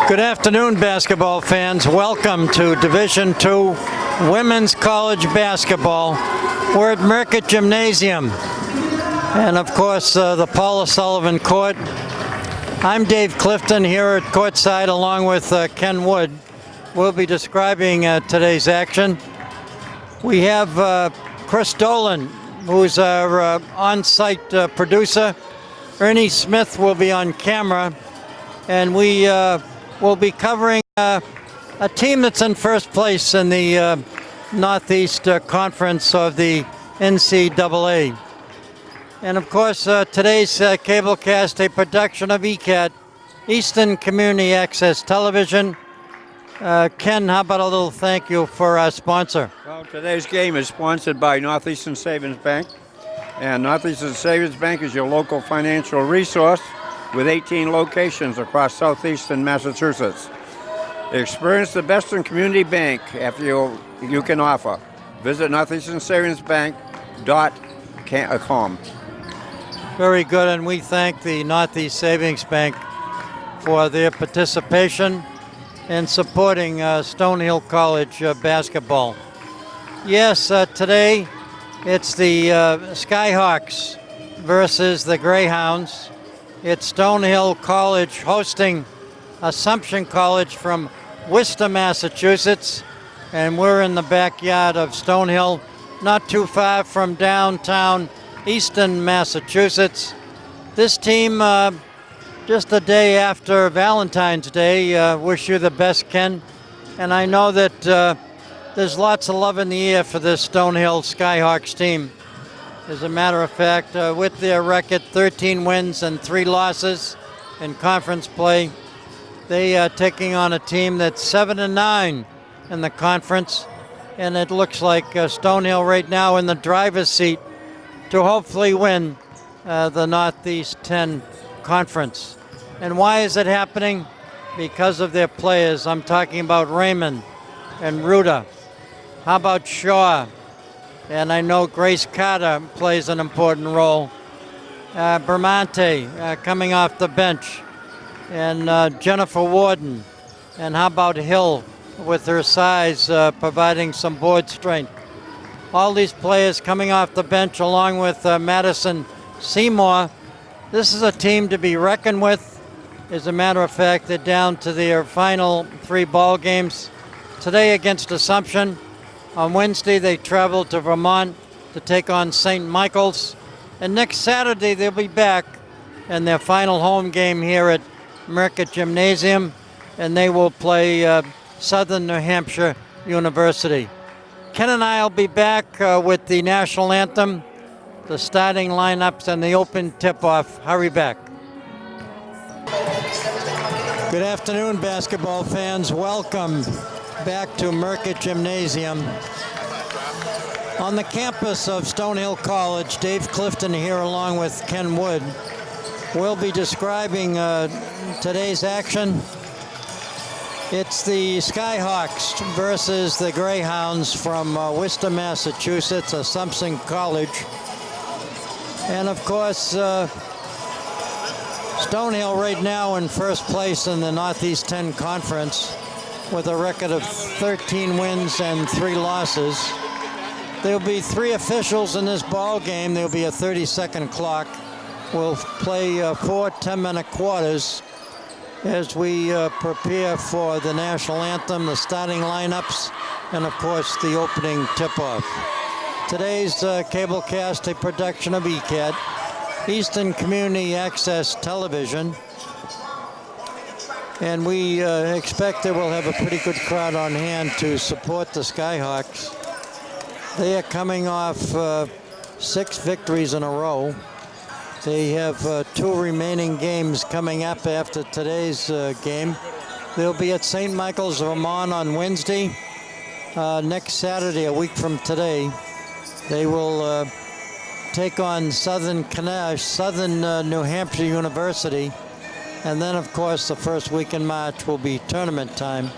Good afternoon, basketball fans. Welcome to Division II Women's College Basketball. We're at Merckett Gymnasium, and of course the Paula Sullivan Court. I'm Dave Clifton here at courtside along with Ken Wood. We'll be describing today's action. We have Chris Dolan, who's our on-site producer. Ernie Smith will be on camera, and we will be covering a team that's in first place in the Northeast Conference of the NCAA. And of course, today's cablecast, a production of ECAT, Eastern Community Access Television. Ken, how about a little thank you for our sponsor? Well, today's game is sponsored by Northeastern Savings Bank. And Northeastern Savings Bank is your local financial resource with 18 locations across southeastern Massachusetts. Experience the best in community bank after you can offer. Visit northeasternsavingsbank.com. Very good, and we thank the Northeast Savings Bank for their participation in supporting Stonehill College basketball. Yes, today it's the Skyhawks versus the Greyhounds. It's Stonehill College hosting Assumption College from Worcester, Massachusetts, and we're in the backyard of Stonehill, not too far from downtown Easton, Massachusetts. This team, just the day after Valentine's Day, wish you the best, Ken. And I know that there's lots of love in the air for this Stonehill Skyhawks team. As a matter of fact, with their record, 13 wins and 3 losses in conference play, they are taking on a team that's 7-9 in the conference, and it looks like Stonehill right now in the driver's seat to hopefully win the Northeast 10 Conference. And why is it happening? Because of their players. I'm talking about Raymond and Ruda. How about Shaw? And I know Grace Carter plays an important role. Bramante coming off the bench. And Jennifer Warden. And how about Hill with her size providing some board strength. All these players coming off the bench along with Madison Seymour. This is a team to be reckoned with. As a matter of fact, they're down to their final 3 ball games. Today against Assumption. On Wednesday, they travel to Vermont to take on St. Michael's. And next Saturday, they'll be back in their final home game here at Merckett Gymnasium. And they will play Southern New Hampshire University. Ken and I will be back with the national anthem, the starting lineups, and the open tip-off. Hurry back. Good afternoon, basketball fans. Welcome back to Merckett Gymnasium. On the campus of Stonehill College, Dave Clifton here along with Ken Wood. We'll be describing today's action. It's the Skyhawks versus the Greyhounds from Worcester, Massachusetts, Assumption College. And of course, Stonehill right now in first place in the Northeast 10 Conference with a record of 13 wins and 3 losses. There'll be 3 officials in this ball game. There'll be a 30-second clock. We'll play 4 10-minute quarters as we prepare for the national anthem, the starting lineups, and of course the opening tip-off. Today's cablecast, a production of ECAT, Eastern Community Access Television. And we expect that we'll have a pretty good crowd on hand to support the Skyhawks. They are coming off 6 victories in a row. They have 2 remaining games coming up after today's game. They'll be at St. Michael's, Vermont on Wednesday. Next Saturday, a week from today, they will take on Southern New Hampshire University. And then, of course, the first week in March will be tournament time.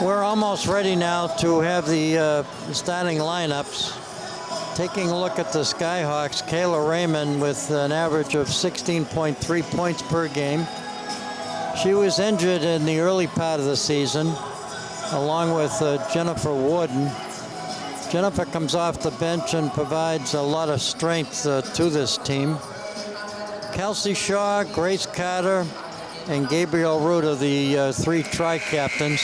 We're almost ready now to have the starting lineups. Taking a look at the Skyhawks, Kayla Raymond with an average of 16.3 points per game. She was injured in the early part of the season, along with Jennifer Warden. Jennifer comes off the bench and provides a lot of strength to this team. Kelsey Shaw, Grace Carter, and Gabriel Root are the 3 tri-captains.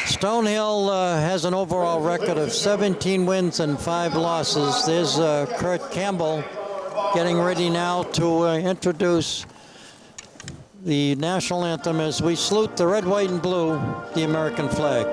Stonehill has an overall record of 17 wins and 5 losses. There's Kurt Campbell getting ready now to introduce the national anthem as we salute the red, white, and blue, the American flag.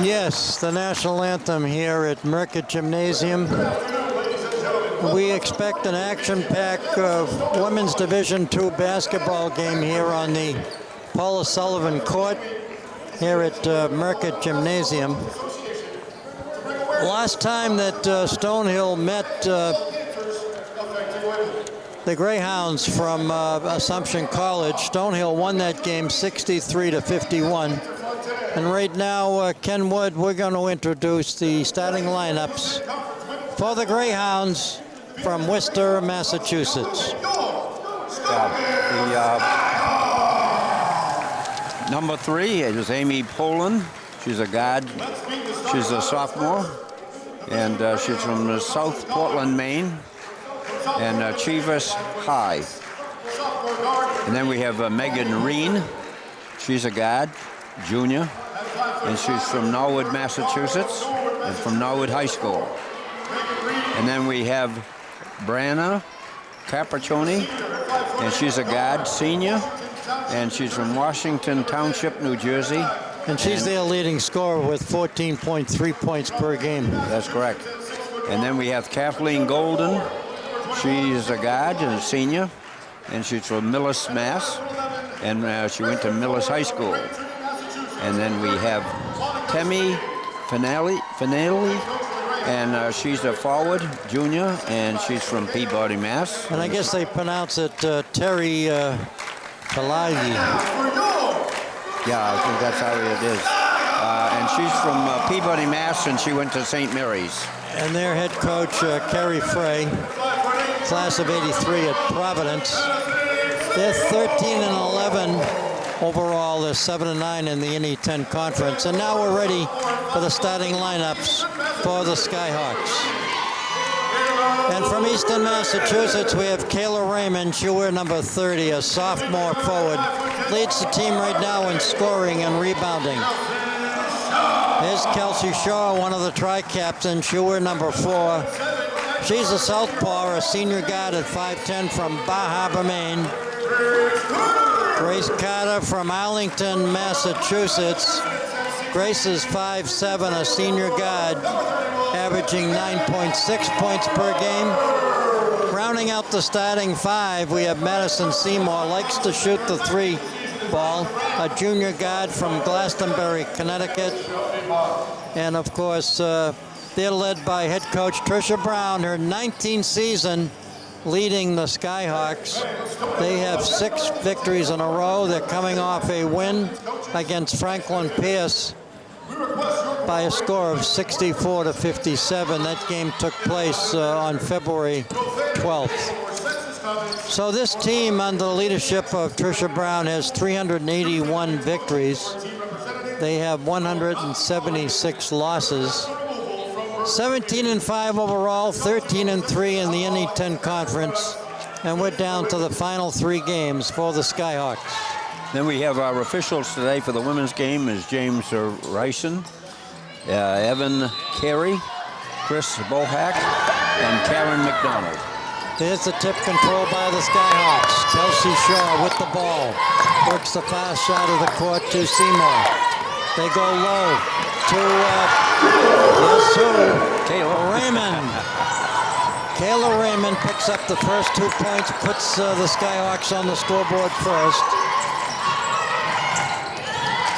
Yes, the national anthem here at Merckett Gymnasium. We expect an action-packed Women's Division II basketball game here on the Paula Sullivan Court here at Merckett Gymnasium. Last time that Stonehill met the Greyhounds from Assumption College, Stonehill won that game 63-51. And right now, Ken Wood, we're going to introduce the starting lineups for the Greyhounds from Worcester, Massachusetts. Number 3 is Amy Poland. She's a guard. She's a sophomore, and she's from South Portland, Maine, and Chivas High. And then we have Megan Reen. She's a guard, junior, and she's from Norwood, Massachusetts, and from Norwood High School. And then we have Brianna Capriccioni, and she's a guard, senior, and she's from Washington Township, New Jersey. And she's their leading scorer with 14.3 points per game. That's correct. And then we have Kathleen Golden. She's a guard and a senior, and she's from Millis, Mass, and she went to Millis High School. And then we have Temi Finale, and she's a forward, junior, and she's from Peabody, Mass. And I guess they pronounce it Terry Palagi. Yeah, I think that's how it is. And she's from Peabody, Mass, and she went to St. Mary's. And their head coach, Kerry Frey, class of '83 at Providence. They're 13-11 overall. They're 7-9 in the NE10 conference. And now we're ready for the starting lineups for the Skyhawks. And from Eastern Massachusetts, we have Kayla Raymond. She wears number 30, a sophomore forward. Leads the team right now in scoring and rebounding. Here's Kelsey Shaw, one of the tri-captains. She wears number 4. She's a southpaw, a senior guard at 5'10" from Bar Harbor, Maine. Grace Carter from Arlington, Massachusetts. Grace is 5'7", a senior guard, averaging 9.6 points per game. Rounding out the starting 5, we have Madison Seymour, likes to shoot the 3 ball, a junior guard from Glastonbury, Connecticut. And of course, they're led by head coach Tricia Brown, her 19th season leading the Skyhawks. They have 6 victories in a row. They're coming off a win against Franklin Pierce by a score of 64-57. That game took place on February 12th. So this team, under the leadership of Tricia Brown, has 381 victories. They have 176 losses. 17-5 overall, 13-3 in the NE10 conference, and we're down to the final 3 games for the Skyhawks. Then we have our officials today for the women's game is James Ryson, Evan Carey, Chris Bohack, and Karen McDonald. Here's the tip control by the Skyhawks. Kelsey Shaw with the ball. Works the far side of the court to Seymour. They go low to, Kayla Raymond. Kayla Raymond picks up the first 2 points, puts the Skyhawks on the scoreboard first.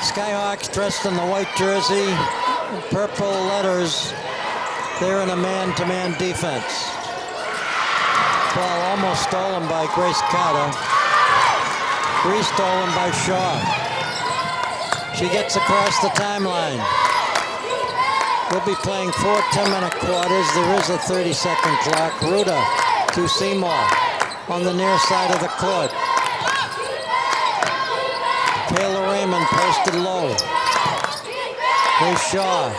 Skyhawks dressed in the white jersey, purple letters. They're in a man-to-man defense. Ball almost stolen by Grace Carter. Stolen by Shaw. She gets across the timeline. We'll be playing 4 10-minute quarters. There is a 30-second clock. Ruda to Seymour on the near side of the court. Kayla Raymond posted low. Here's Shaw.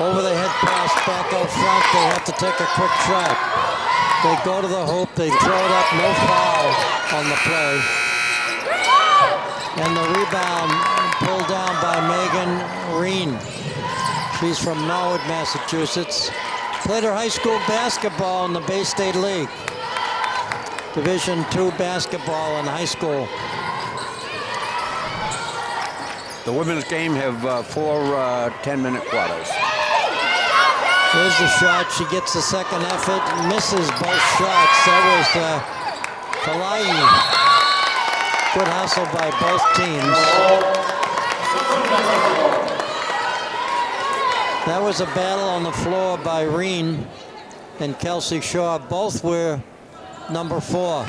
Over the head pass back out front. They have to take a quick shot. They go to the hoop. They throw it up. No foul on the play. And the rebound pulled down by Megan Reen. She's from Norwood, Massachusetts. Played her high school basketball in the Bay State League. Division II basketball in high school. The women's game have 4 10-minute quarters. Here's the shot. She gets the second effort. Misses both shots. That was Kalai. Good hustle by both teams. That was a battle on the floor by Reen and Kelsey Shaw. Both were number 4.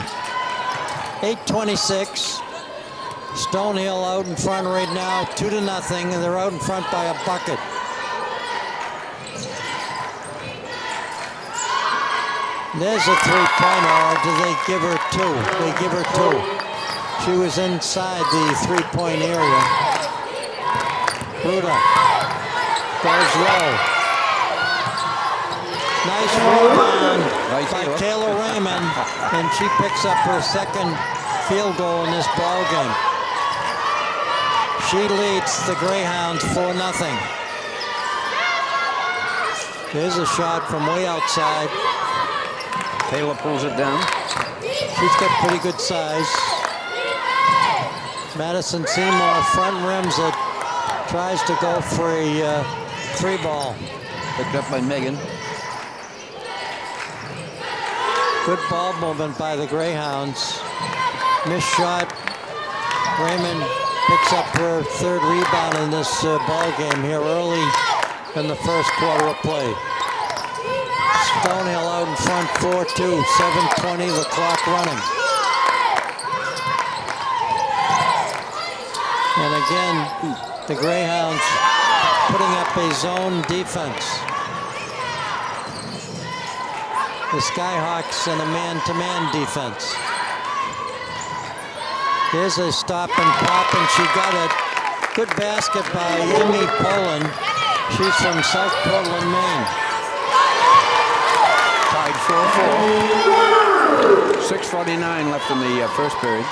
8:26. Stonehill out in front right now, 2-0, and they're out in front by a bucket. There's a three-pointer. Do they give her 2? They give her 2. She was inside the three-point area. Ruda goes low. Nice rebound by Kayla Raymond, and she picks up her second field goal in this ball game. She leads the Greyhounds 4-0. Here's a shot from way outside. Kayla pulls it down. She's got pretty good size. Madison Seymour front rims it. Tries to go for a 3-ball. Picked up by Megan. Good ball movement by the Greyhounds. Missed shot. Raymond picks up her third rebound in this ball game here early in the first quarter of play. Stonehill out in front 4-2, 7:20, the clock running. And again, the Greyhounds putting up a zone defense. The Skyhawks in a man-to-man defense. Here's a stop and pop, and she got it. Good basket by Amy Poland. She's from South Portland, Maine. Tied 4-4. 6:49 left in the first period.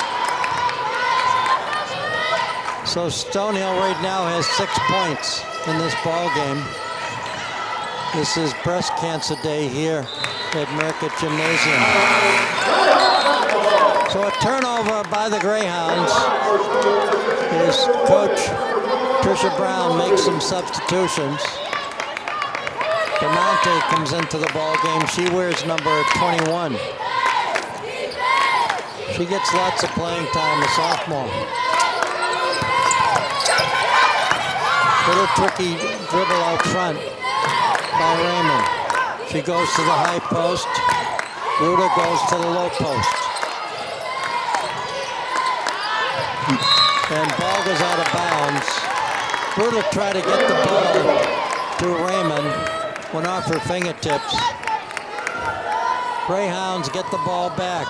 So Stonehill right now has 6 points in this ball game. This is Breast Cancer Day here at Mercott Gymnasium. So a turnover by the Greyhounds. His coach, Tricia Brown, makes some substitutions. Benante comes into the ball game. She wears number 21. She gets lots of playing time, a sophomore. Little tricky dribble out front by Raymond. She goes to the high post. Ruda goes to the low post. And ball goes out of bounds. Ruda tried to get the ball to Raymond. Went off her fingertips. Greyhounds get the ball back.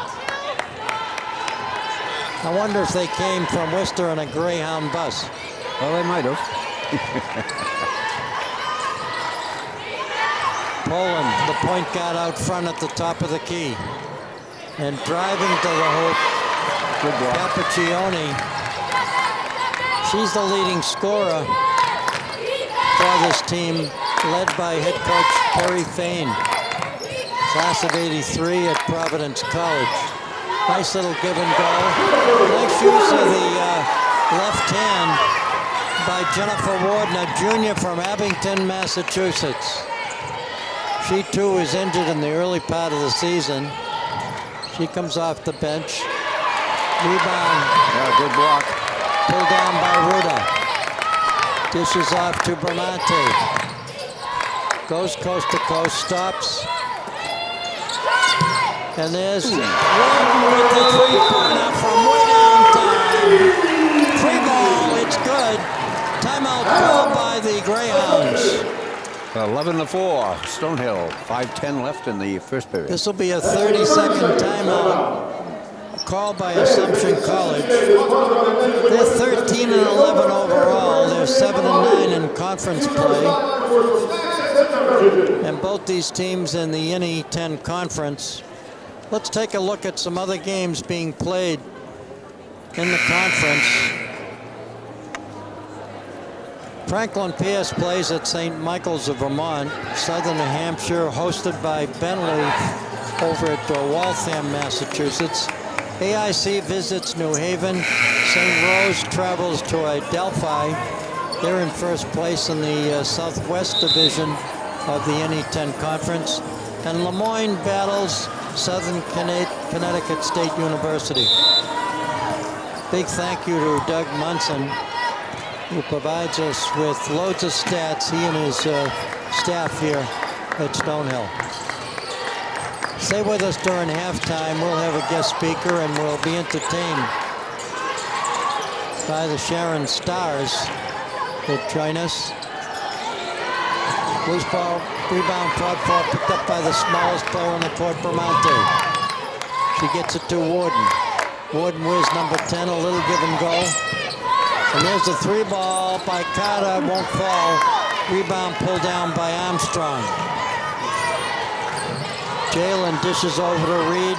I wonder if they came from Worcester on a Greyhound bus. Well, they might have. Poland, the point guard out front at the top of the key. And driving to the hoop Good block. Cappuccioni. She's the leading scorer for this team, led by head coach Perry Fain, class of '83 at Providence College. Nice little give and go. Nice use of the left hand by Jennifer Warden, a junior from Abington, Massachusetts. She too is injured in the early part of the season. She comes off the bench. Rebound. Yeah, good block. Pulled down by Ruda. Dishes off to Bramante. Goes coast to coast, stops. And there's Warden with the three-pointer from way downtown. Free ball, it's good. Timeout called by the Greyhounds. 11-4, Stonehill. 5:10 left in the first period. This will be a 30-second timeout called by Assumption College. They're 13-11 overall. They're 7-9 in conference play. And both these teams in the NE10 conference. Let's take a look at some other games being played in the conference. Franklin Pierce plays at St. Michael's of Vermont. Southern New Hampshire, hosted by Bentley over at Waltham, Massachusetts. AIC visits New Haven. St. Rose travels to Adelphi. They're in first place in the Southwest Division of the NE10 Conference. And Lemoyne battles Southern Connecticut State University. Big thank you to Doug Munson, who provides us with loads of stats, he and his staff here at Stonehill. Stay with us during halftime. We'll have a guest speaker and we'll be entertained by the Sharon Stars that join us. Loose ball, rebound, fraud ball picked up by the smallest player on the court, Bramante. She gets it to Warden. Warden whiz number 10, a little give and go. And there's the three ball by Carter, won't fall. Rebound pulled down by Armstrong. Jalen dishes over to Reed.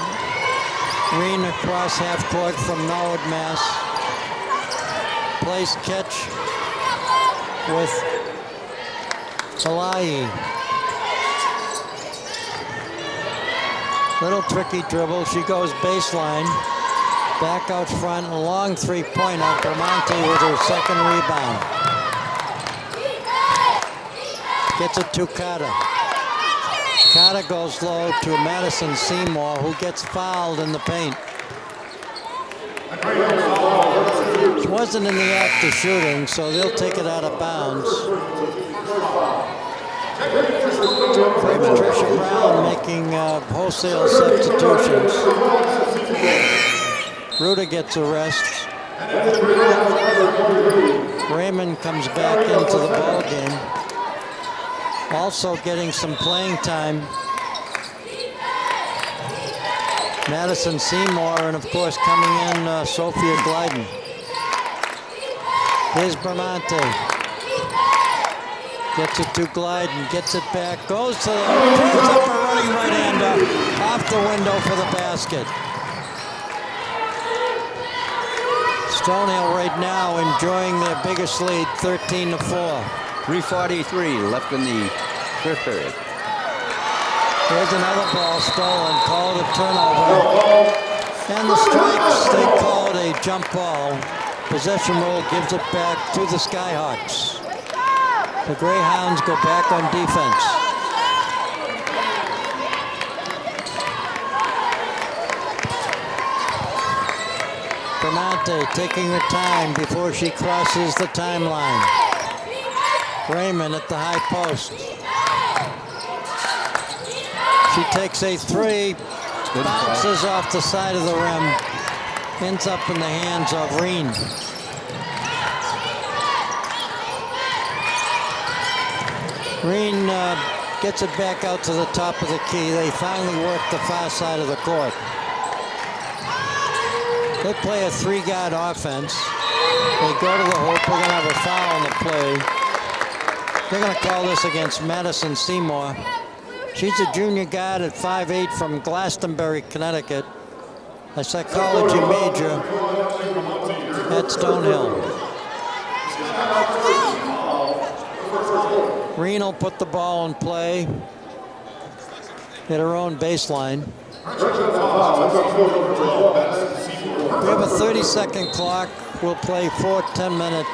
Green across half court from Norwood, Mass. Plays catch with Kalai. Little tricky dribble. She goes baseline. Back out front, a long three-pointer. Bramante with her second rebound. Gets it to Carter. Carter goes low to Madison Seymour, who gets fouled in the paint. She wasn't in the act of shooting, so they'll take it out of bounds. Patricia Brown making wholesale substitutions. Ruda gets a rest. Raymond comes back into the ball game. Also getting some playing time. Madison Seymour, and of course coming in Sophia Glyden. Here's Bramante. Gets it to Glyden, gets it back, goes to the, throws up a running right-hander off the window for the basket. Stonehill right now enjoying their biggest lead, 13-4. 3:43 left in the first period. Here's another ball stolen, called a turnover. And the strikes, they call it a jump ball. Possession rule gives it back to the Skyhawks. The Greyhounds go back on defense. Bramante taking her time before she crosses the timeline. Raymond at the high post. She takes a three, bounces off the side of the rim, ends up in the hands of Reen. Reen gets it back out to the top of the key. They finally work the far side of the court. They play a three-guard offense. They go to the hoop. We're going to have a foul on the play. They're going to call this against Madison Seymour. She's a junior guard at 5'8" from Glastonbury, Connecticut. a psychology major at Stonehill. Reen will put the ball in play at her own baseline. We have a 30-second clock. We'll play 4 10-minute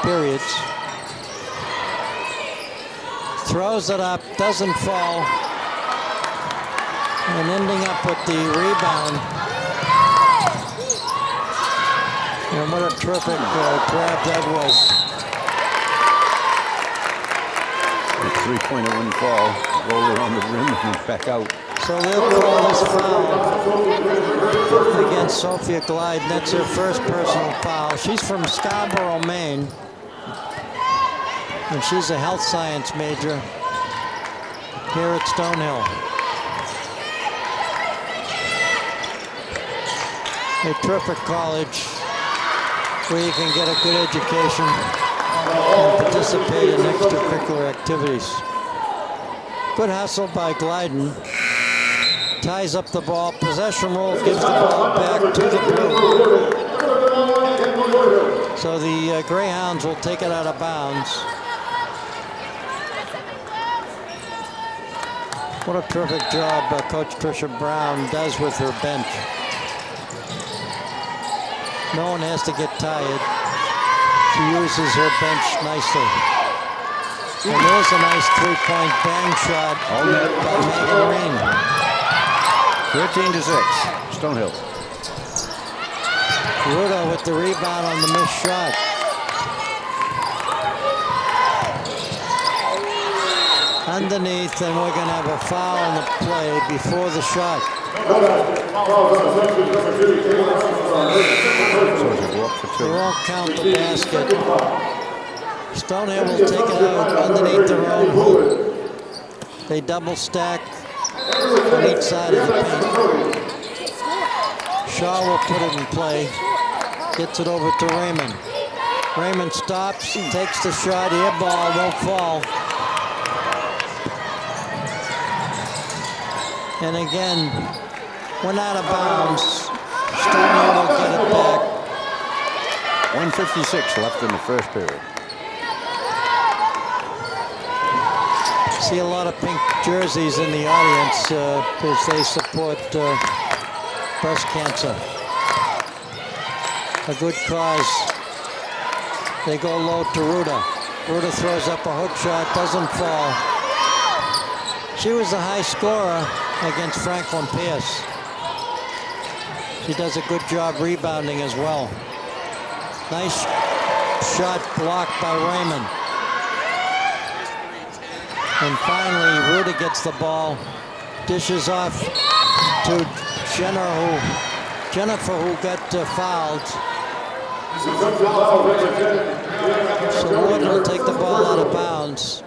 periods. Throws it up, doesn't fall, and ending up with the rebound. And what a terrific grab that was. A three-pointer wouldn't fall, roll around the rim and back out. So they'll call this foul against Sophia Glyden. That's her first personal foul. She's from Scarborough, Maine. And she's a health science major here at Stonehill. A terrific college where you can get a good education and participate in extracurricular activities. Good hustle by Glyden. Ties up the ball. Possession rule gives the ball back to the blue. So the Greyhounds will take it out of bounds. What a terrific job Coach Tricia Brown does with her bench. No one has to get tired. She uses her bench nicely. And there's a nice three-point bang shot by Megan Reen. 13-6, Stonehill. Ruda with the rebound on the missed shot. Underneath, and we're going to have a foul on the play before the shot. They won't count the basket. Stonehill will take it out underneath their own hoop. They double stack on each side of the paint. Shaw will put it in play. Gets it over to Raymond. Raymond stops, takes the shot, air ball, won't fall. And again, went out of bounds. Stonehill will get it back. 1:56 left in the first period. See a lot of pink jerseys in the audience as they support breast cancer. A good cause. They go low to Ruda. Ruda throws up a hook shot, doesn't fall. She was the high scorer against Franklin Pierce. She does a good job rebounding as well. Nice shot blocked by Raymond. And finally, Ruda gets the ball, dishes off to Jennifer, who got fouled. So Warden will take the ball out of bounds.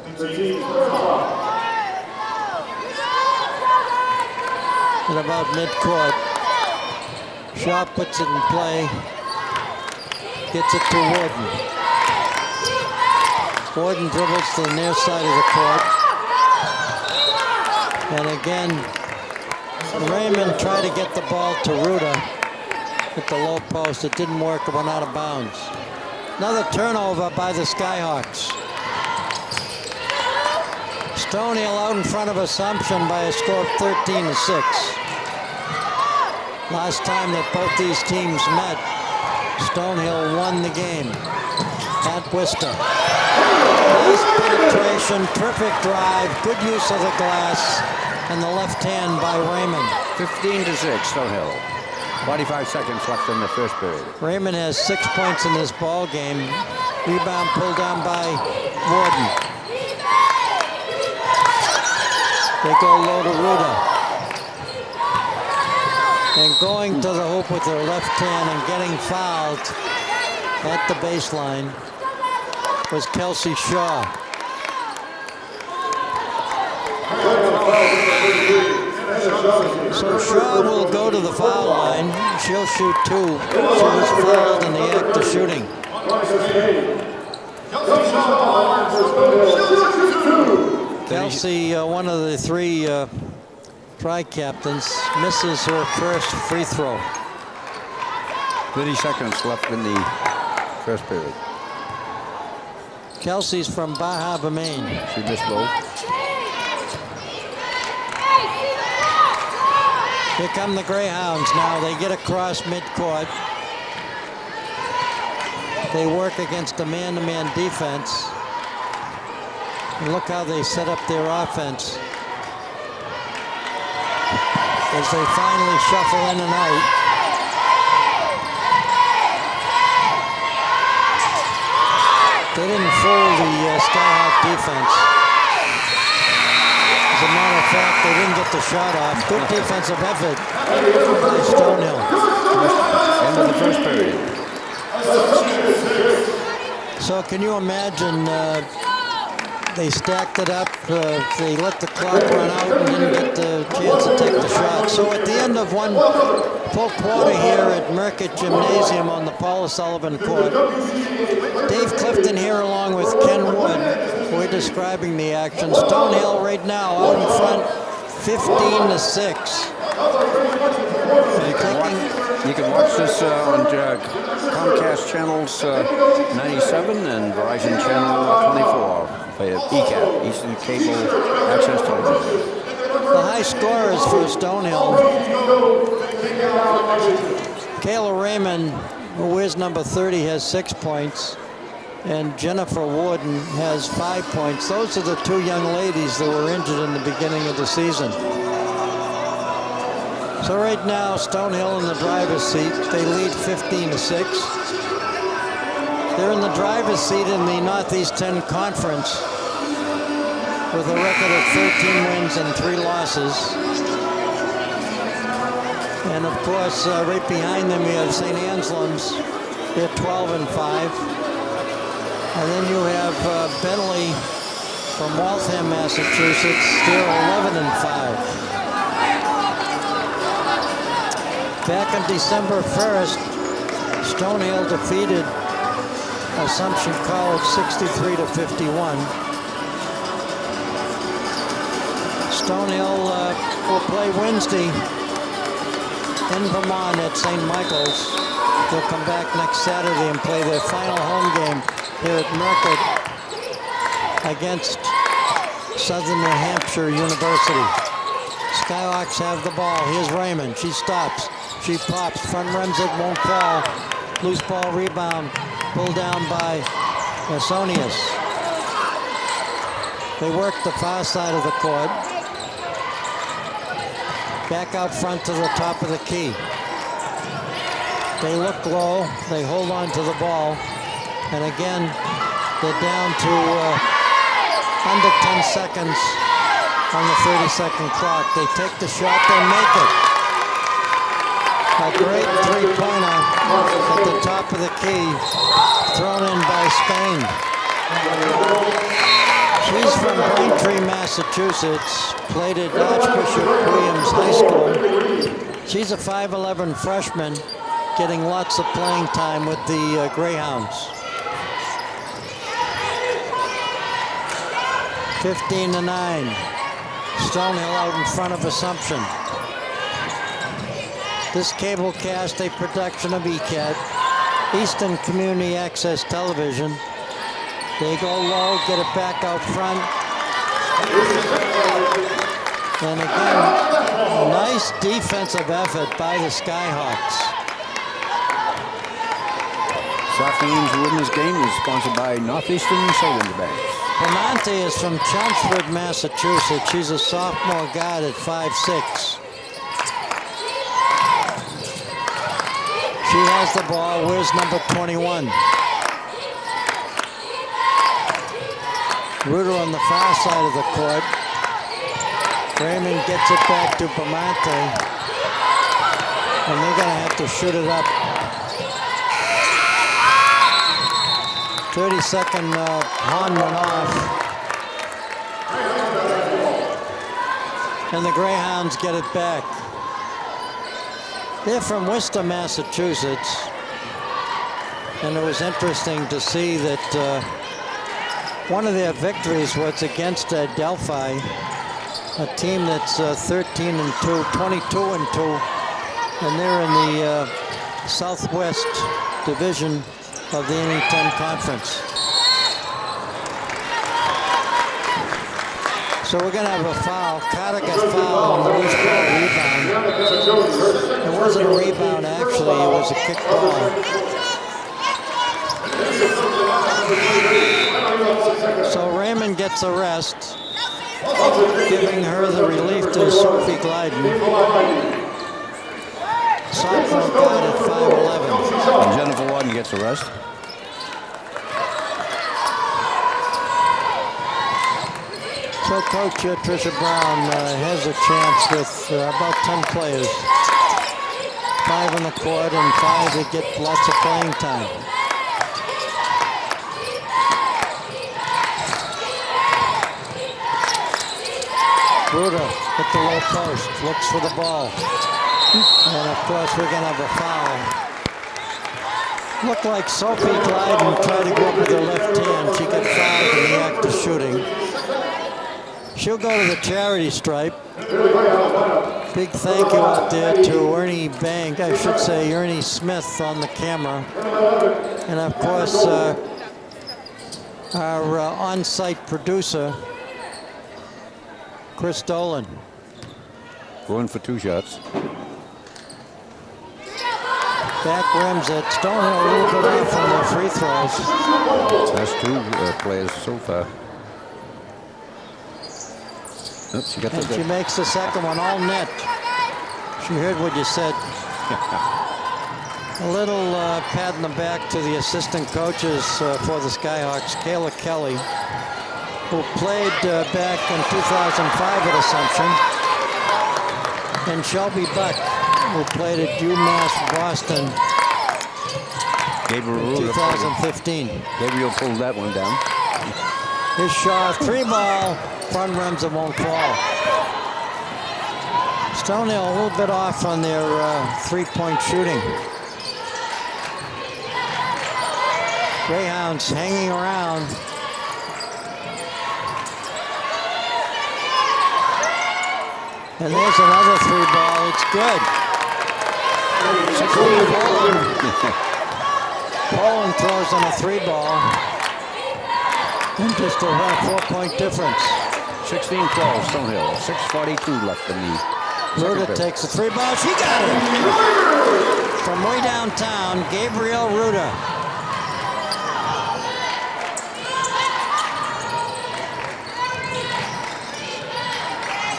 At about midcourt. Shaw puts it in play. Gets it to Warden. Warden dribbles to the near side of the court. And again, Raymond tried to get the ball to Ruda at the low post. It didn't work. It went out of bounds. Another turnover by the Skyhawks. Stonehill out in front of Assumption by a score of 13-6. Last time that both these teams met, Stonehill won the game at Worcester. Nice penetration, perfect drive, good use of the glass, and the left hand by Raymond. 15-6, Stonehill. 45 seconds left in the first period. Raymond has 6 points in this ball game. Rebound pulled down by Warden. They go low to Ruda. And going to the hoop with their left hand and getting fouled at the baseline was Kelsey Shaw. So Shaw will go to the foul line. She'll shoot 2. She was fouled in the act of shooting. Kelsey, one of the 3 tri-captains, misses her first free throw. 30 seconds left in the first period. Kelsey's from Bar Harbor, Maine. She missed both. Here come the Greyhounds now. They get across midcourt. They work against a man-to-man defense. And look how they set up their offense as they finally shuffle in and out. They didn't fool the Skyhawk defense. As a matter of fact, they didn't get the shot off. Good defensive effort by Stonehill. End of the first period. So can you imagine, they stacked it up, they let the clock run out and didn't get the chance to take the shot. So at the end of one full quarter here at Merckett Gymnasium on the Paula Sullivan court, Dave Clifton here along with Ken Wood, we're describing the action. Stonehill right now out in front, 15-6. You can watch this on Comcast channels 97 and Verizon channel 24 by ECAT, Eastern Cable Access Television. The high scorers for Stonehill. Kayla Raymond, who wears number 30, has 6 points. And Jennifer Warden has 5 points. Those are the two young ladies that were injured in the beginning of the season. So right now, Stonehill in the driver's seat. They lead 15-6. They're in the driver's seat in the Northeast 10 Conference with a record of 13 wins and 3 losses. And of course, right behind them, we have St. Anselm's. They're 12-5. And then you have Bentley from Waltham, Massachusetts. They're 11-5. Back on December 1st, Stonehill defeated Assumption College 63-51. Stonehill will play Wednesday in Vermont at St. Michael's. They'll come back next Saturday and play their final home game here at Merckett against Southern New Hampshire University. Skyhawks have the ball. Here's Raymond. She stops. She pops. Front rims it, won't fall. Loose ball rebound. Pulled down by Masonius. They work the far side of the court. Back out front to the top of the key. They look low. They hold on to the ball. And again, they're down to under 10 seconds on the 30-second clock. They take the shot. They make it. A great three-pointer at the top of the key, thrown in by Spain. She's from Braintree, Massachusetts, played at Archbishop Williams High School. She's a 5'11" freshman, getting lots of playing time with the Greyhounds. 15-9. Stonehill out in front of Assumption. This cable cast a production of ECAT, Eastern Community Access Television. They go low, get it back out front. And again, a nice defensive effort by the Skyhawks. This afternoon's Women's Game is sponsored by Northeastern Savings Bank. Bramante is from Chelmsford, Massachusetts. She's a sophomore guard at 5'6". She has the ball. Where's number 21? Reuter on the far side of the court. Raymond gets it back to Bramante. And they're going to have to shoot it up. 30-second horn went off. And the Greyhounds get it back. They're from Worcester, Massachusetts. And it was interesting to see that one of their victories was against Delphi, a team that's 13-2, 22-2, and they're in the Southwest Division of the N10 Conference. So we're going to have a foul. Carter got fouled on the loose ball rebound. It wasn't a rebound, actually. It was a kick ball. So Raymond gets a rest, giving her the relief to Sophie Glyden. Sophomore guard at 5'11". And Jennifer Warden gets a rest. So Coach Tricia Brown has a chance with about 10 players. 5 on the court and 5 that get lots of playing time. Ruda at the low post, looks for the ball. And of course we're going to have a foul. Looked like Sophie Glyden tried to go up with her left hand. She got fouled in the act of shooting. She'll go to the charity stripe. Big thank you out there to Ernie Bank, I should say Ernie Smith on the camera. And of course, our on-site producer, Chris Dolan. Going for 2 shots. Back rims at Stonehill, a little bit off on their free throws. That's 2 players so far. Oops, she got and she makes the second one all net. She heard what you said. A little pat in the back to the assistant coaches for the Skyhawks, Kayla Kelly, who played back in 2005 at Assumption, and Shelby Buck, who played at UMass Boston in 2015. Gabriel pulled that one down. His shot, 3-ball, front rims, it won't fall. Stonehill a little bit off on their 3-point shooting. Greyhounds hanging around. And there's another 3-ball, it's good. Poland throws on a 3-ball. And just a 4-point difference. 16-12, Stonehill. 6:42 left in the Ruda takes a 3-ball. She got it! From way downtown, Gabrielle Ruda.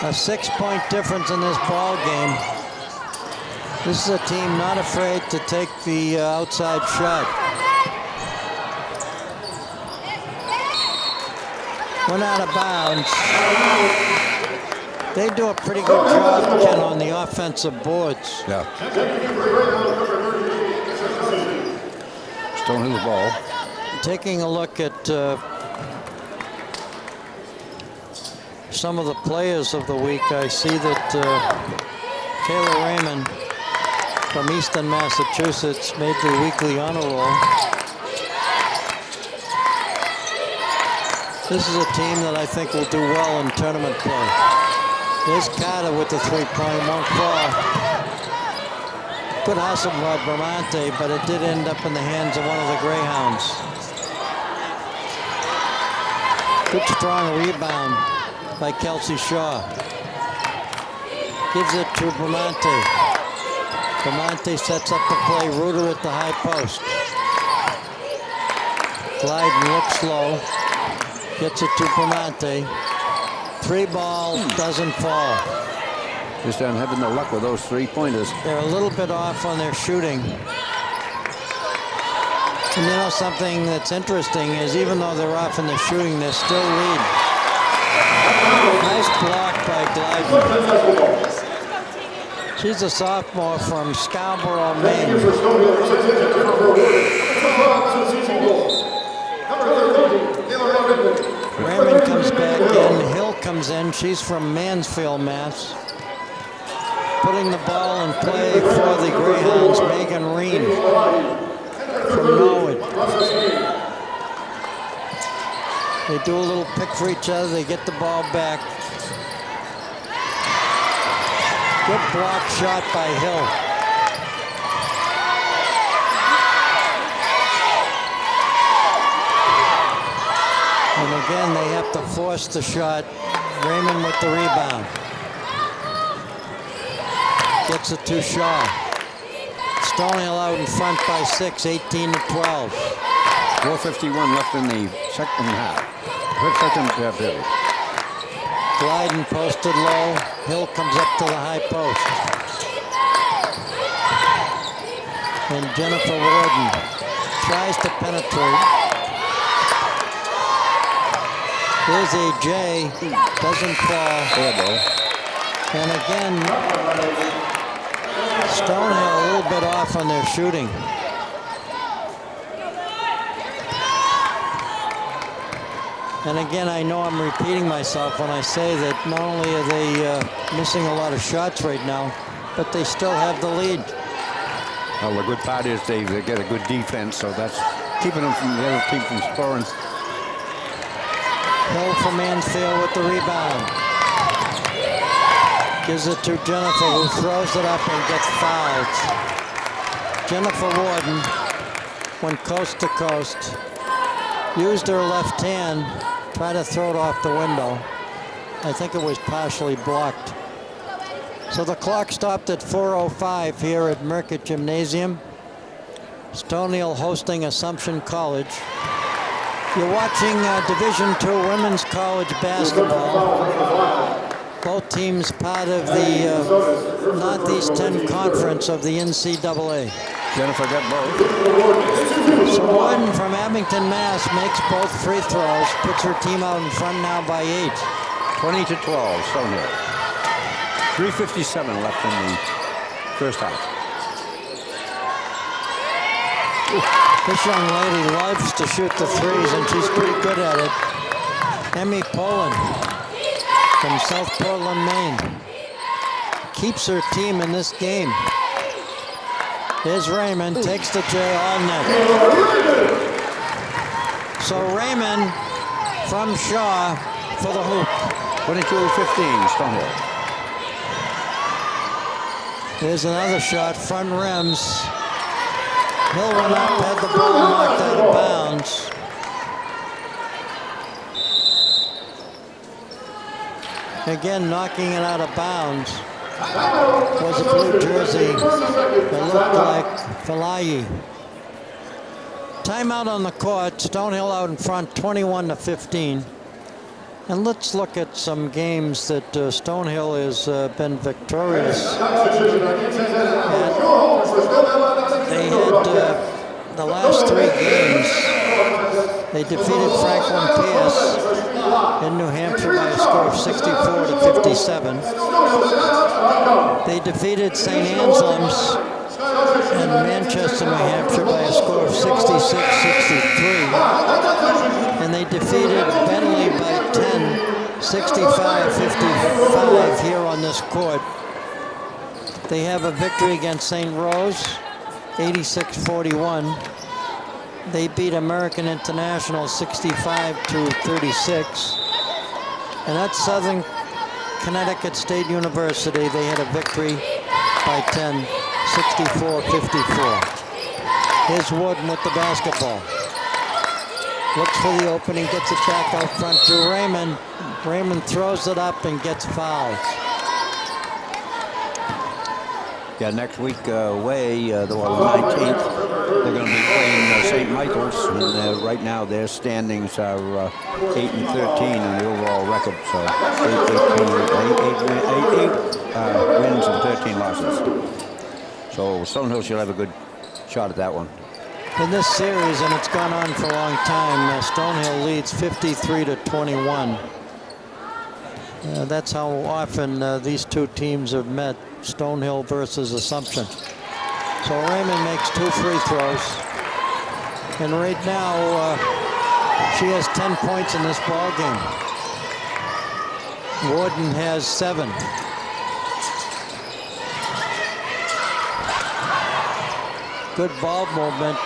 A 6-point difference in this ball game. This is a team not afraid to take the outside shot. Went out of bounds. They do a pretty good job, Ken, on the offensive boards. Yeah. Stonehill's ball. Taking a look at some of the players of the week, I see that Kayla Raymond from Easton, Massachusetts made the weekly honor roll. This is a team that I think will do well in tournament play. There's Carter with the 3-point, won't fall. Good hustle by Bramante, but it did end up in the hands of one of the Greyhounds. Good strong rebound by Kelsey Shaw. Gives it to Bramante. Bramante sets up the play. Ruder at the high post. Glyden looks slow. Gets it to Bramante. 3-ball doesn't fall. Just not having the luck with those 3-pointers. They're a little bit off on their shooting. And you know something that's interesting is even though they're off in the shooting, they still lead. Nice block by Glyden. She's a sophomore from Scarborough, Maine. Raymond comes back in. Hill comes in. She's from Mansfield, Mass. Putting the ball in play for the Greyhounds, Megan Reen from Norwood. They do a little pick for each other. They get the ball back. Good block shot by Hill. Again, they have to force the shot. Raymond with the rebound. Gets it to Shaw. Stonehill out in front by 6, 18-12. 4:51 left in the second half. Second period. Glyden posted low. Hill comes up to the high post. And Jennifer Warden tries to penetrate. Here's a J. Doesn't fall. And again, Stonehill a little bit off on their shooting. And again, I know I'm repeating myself when I say that not only are they missing a lot of shots right now, but they still have the lead. Well, the good part is they get a good defense, so that's keeping them from the other team from scoring. Hill from Mansfield with the rebound. Gives it to Jennifer, who throws it up and gets fouled. Jennifer Warden went coast to coast, used her left hand, tried to throw it off the window. I think it was partially blocked. So the clock stopped at 4:05 here at Merckett Gymnasium. Stonehill hosting Assumption College. You're watching Division II Women's College Basketball. Both teams part of the Northeast 10 Conference of the NCAA. Jennifer got both. So Warden from Abington, Mass. makes both free throws, puts her team out in front now by 8. 20-12, Stonehill. 3:57 left in the first half. This young lady loves to shoot the threes, and she's pretty good at it. Emmy Poland from South Portland, Maine. Keeps her team in this game. Here's Raymond, takes the J all net. So Raymond from Shaw for the hoop. 22-15, Stonehill. Here's another shot, front rims. Hill went up, had the ball knocked out of bounds. Again, knocking it out of bounds was a blue jersey that looked like Falayi. Timeout on the court, Stonehill out in front, 21-15. And let's look at some games that Stonehill has been victorious at. They had the last 3 games. They defeated Franklin Pierce in New Hampshire by a score of 64-57. They defeated St. Anselm's in Manchester, New Hampshire by a score of 66-63. And they defeated Bentley by 10, 65-55 here on this court. They have a victory against St. Rose, 86-41. They beat American International 65-36. And at Southern Connecticut State University, they had a victory by 10, 64-54. Here's Warden with the basketball. Looks for the opening, gets it back out front to Raymond. Raymond throws it up and gets fouled. Yeah, next week away, the 19th, they're going to be playing St. Michael's, and right now their standings are 8-13 on the overall record, so 8 wins and 13 losses. So Stonehill should have a good shot at that one. In this series, and it's gone on for a long time, Stonehill leads 53-21. That's how often these two teams have met, Stonehill versus Assumption. So Raymond makes 2 free throws. And right now, she has 10 points in this ball game. Warden has 7. Good ball movement.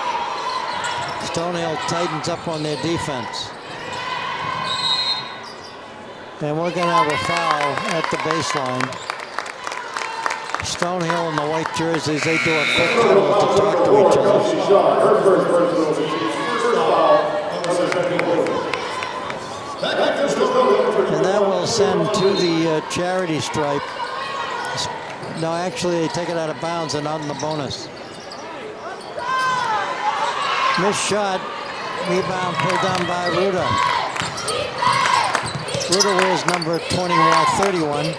Stonehill tightens up on their defense. And we're going to have a foul at the baseline. Stonehill in the white jerseys, they do a quick huddle to talk to each other. to send to the charity stripe. No, actually, they take it out of bounds and out in the bonus. Missed shot. Rebound pulled down by Ruda. Ruda wears number 31.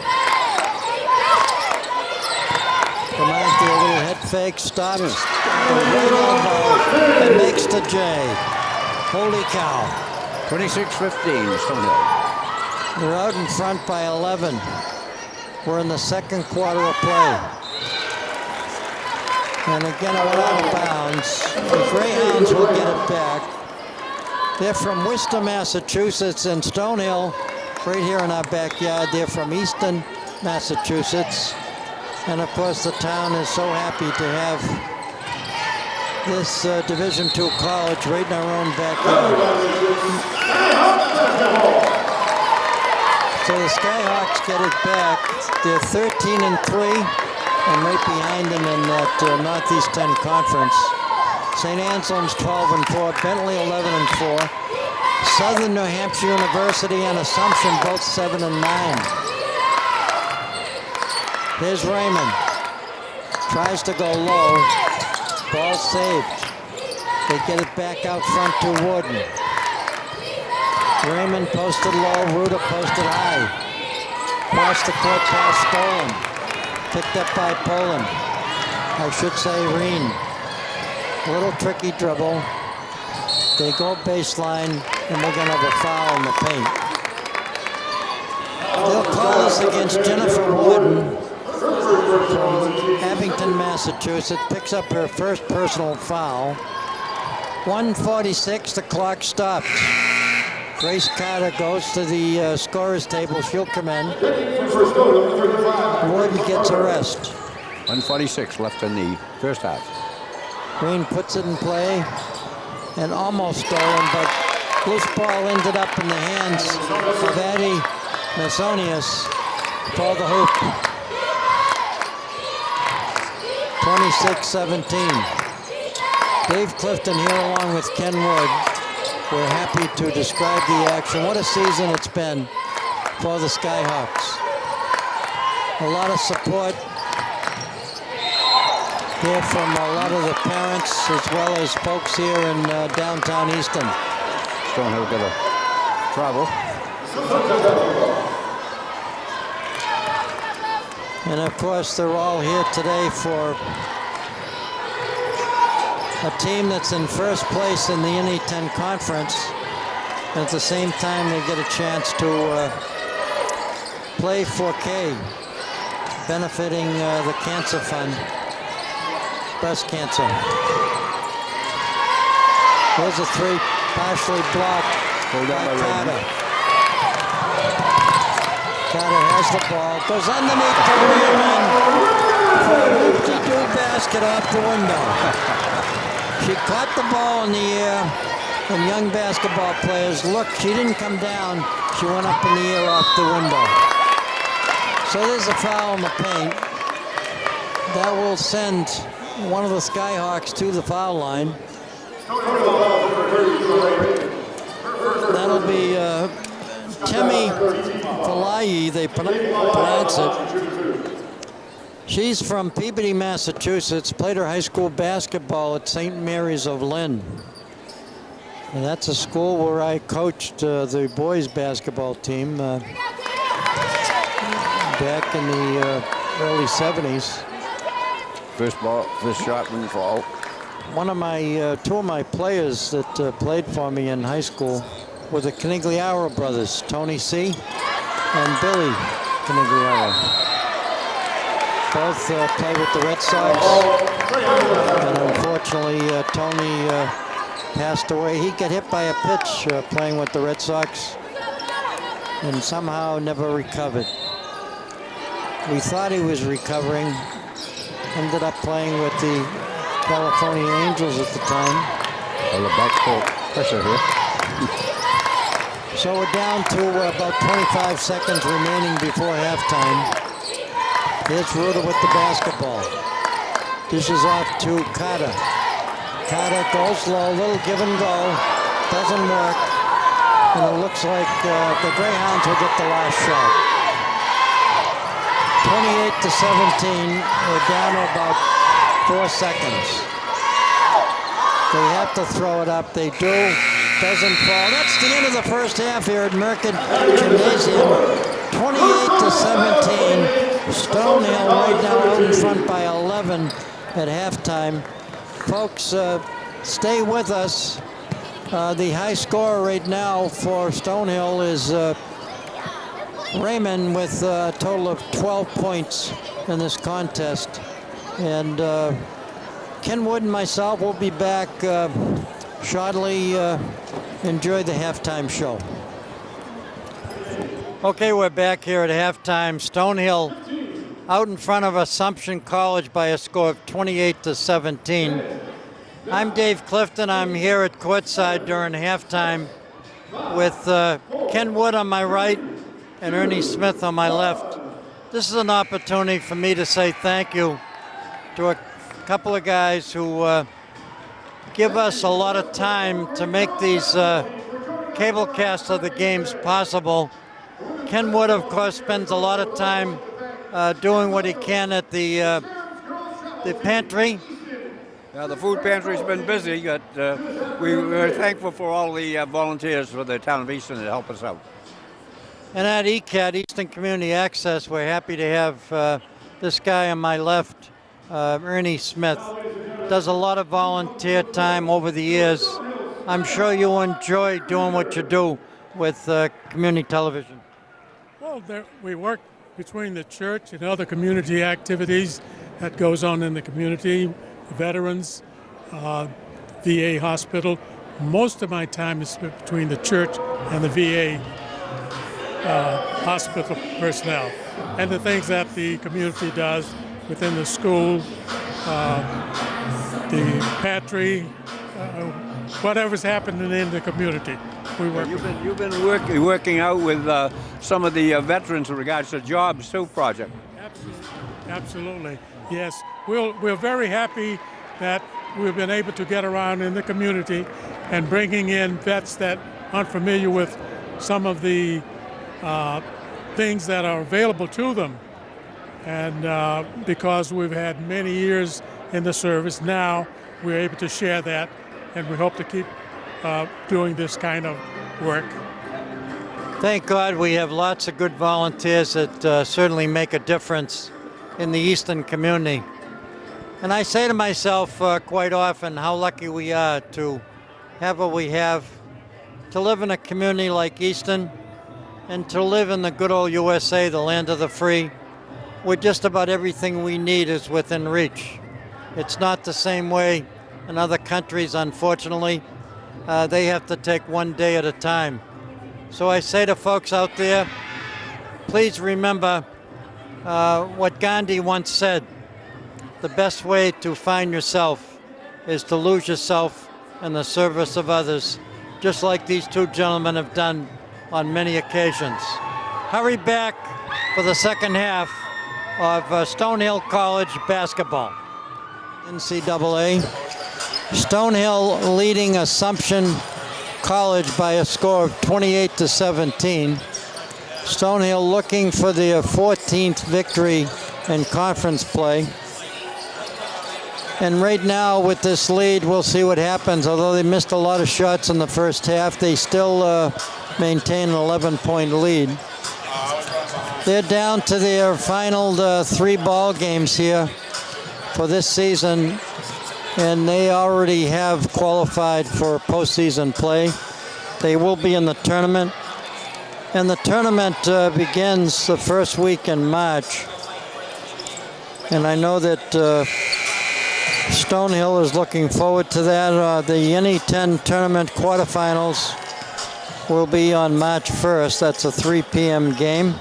Reminds me a little head fake, stops, right elbow, and makes the J. Holy cow. 26-15, Stonehill. They're out in front by 11. We're in the second quarter of play. And again, it went out of bounds. The Greyhounds will get it back. They're from Worcester, Massachusetts, and Stonehill, right here in our backyard. They're from Easton, Massachusetts. And of course, the town is so happy to have this Division II college right in our own backyard. So the Skyhawks get it back. They're 13-3, and right behind them in that Northeast 10 conference. St. Anselm's 12-4, Bentley 11-4, Southern New Hampshire University and Assumption both 7-9. Here's Raymond. Tries to go low. Ball saved. They get it back out front to Warden. Raymond posted low. Ruda posted high. Cross the court pass stolen. Picked up by Poland. I should say Reen. A little tricky dribble. They go baseline, and we're going to have a foul in the paint. They'll call this against Jennifer Warden from Abington, Massachusetts. Picks up her first personal foul. 1:46, the clock stops. Grace Carter goes to the scorer's table. She'll come in. Warden gets a rest. 1:46 left in the first half. Green puts it in play and almost stolen, but loose ball ended up in the hands of Addie Masonius for the hoop. 26-17. Dave Clifton here along with Ken Wood. We're happy to describe the action. What a season it's been for the Skyhawks. A lot of support here from a lot of the parents as well as folks here in downtown Easton. Stonehill got a travel. And of course, they're all here today for a team that's in first place in the NE10 conference. And at the same time, they get a chance to play 4K, benefiting the Cancer Fund, breast cancer. There's a three, partially blocked by Carter. Carter has the ball, goes underneath the Raymond for a whoop-de-doo basket off the window. She caught the ball in the air, and young basketball players, look, she didn't come down, she went up in the air off the window. So there's a foul in the paint. That will send one of the Skyhawks to the foul line. That'll be Temi Palayi, they pronounce it. She's from Peabody, Massachusetts, played her high school basketball at St. Mary's of Lynn. And that's a school where I coached the boys basketball team back in the early 70s. First shot wouldn't fall. One of my, two of my players that played for me in high school were the Canigliaro brothers, Tony C. and Billy Canigliaro. Both played with the Red Sox, and unfortunately Tony passed away. He got hit by a pitch playing with the Red Sox and somehow never recovered. We thought he was recovering, ended up playing with the California Angels at the time. Well, the backcourt pressure here. So we're down to about 25 seconds remaining before halftime. Here's Ruda with the basketball. Dishes off to Carter. Carter goes low, little give and go. Doesn't work. And it looks like the Greyhounds will get the last shot. 28-17. We're down to about 4 seconds. They have to throw it up. They do. Doesn't fall. That's the end of the first half here at Merced Gymnasium. 28-17. Stonehill right now out in front by 11 at halftime. Folks, stay with us. The high score right now for Stonehill is Raymond with a total of 12 points in this contest. And Ken Wood and myself will be back shortly. Enjoy the halftime show. Okay, we're back here at halftime. Stonehill out in front of Assumption College by a score of 28-17. I'm Dave Clifton. I'm here at courtside during halftime with Ken Wood on my right and Ernie Smith on my left. This is an opportunity for me to say thank you to a couple of guys who give us a lot of time to make these cable casts of the games possible. Ken Wood, of course, spends a lot of time doing what he can at the pantry. The food pantry's been busy, but we're thankful for all the volunteers for the town of Easton that help us out. And at ECAT, Eastern Community Access, we're happy to have this guy on my left, Ernie Smith. Does a lot of volunteer time over the years. I'm sure you enjoy doing what you do with community television. Well, we work between the church and other community activities that goes on in the community, veterans, VA hospital. Most of my time is spent between the church and the VA hospital personnel, and the things that the community does within the school, the pantry, whatever's happening in the community. We work. You've been working out with some of the veterans in regards to Jobs Too project. Absolutely. Yes. We're very happy that we've been able to get around in the community and bringing in vets that aren't familiar with some of the things that are available to them. And because we've had many years in the service, now we're able to share that, and we hope to keep doing this kind of work. Thank God we have lots of good volunteers that certainly make a difference in the Eastern community. And I say to myself quite often how lucky we are to have what we have, to live in a community like Easton, and to live in the good old USA, the land of the free, where just about everything we need is within reach. It's not the same way in other countries, unfortunately. They have to take one day at a time. So I say to folks out there, please remember what Gandhi once said: the best way to find yourself is to lose yourself in the service of others, just like these two gentlemen have done on many occasions. Hurry back for the second half of Stonehill College basketball. NCAA. Stonehill leading Assumption College by a score of 28-17. Stonehill looking for their 14th victory in conference play. And right now with this lead, we'll see what happens. Although they missed a lot of shots in the first half, they still maintain an 11-point lead. They're down to their final 3 ball games here for this season, and they already have qualified for postseason play. They will be in the tournament, and the tournament begins the first week in March. And I know that Stonehill is looking forward to that. The NE10 tournament quarterfinals will be on March 1st. That's a 3 p.m. game.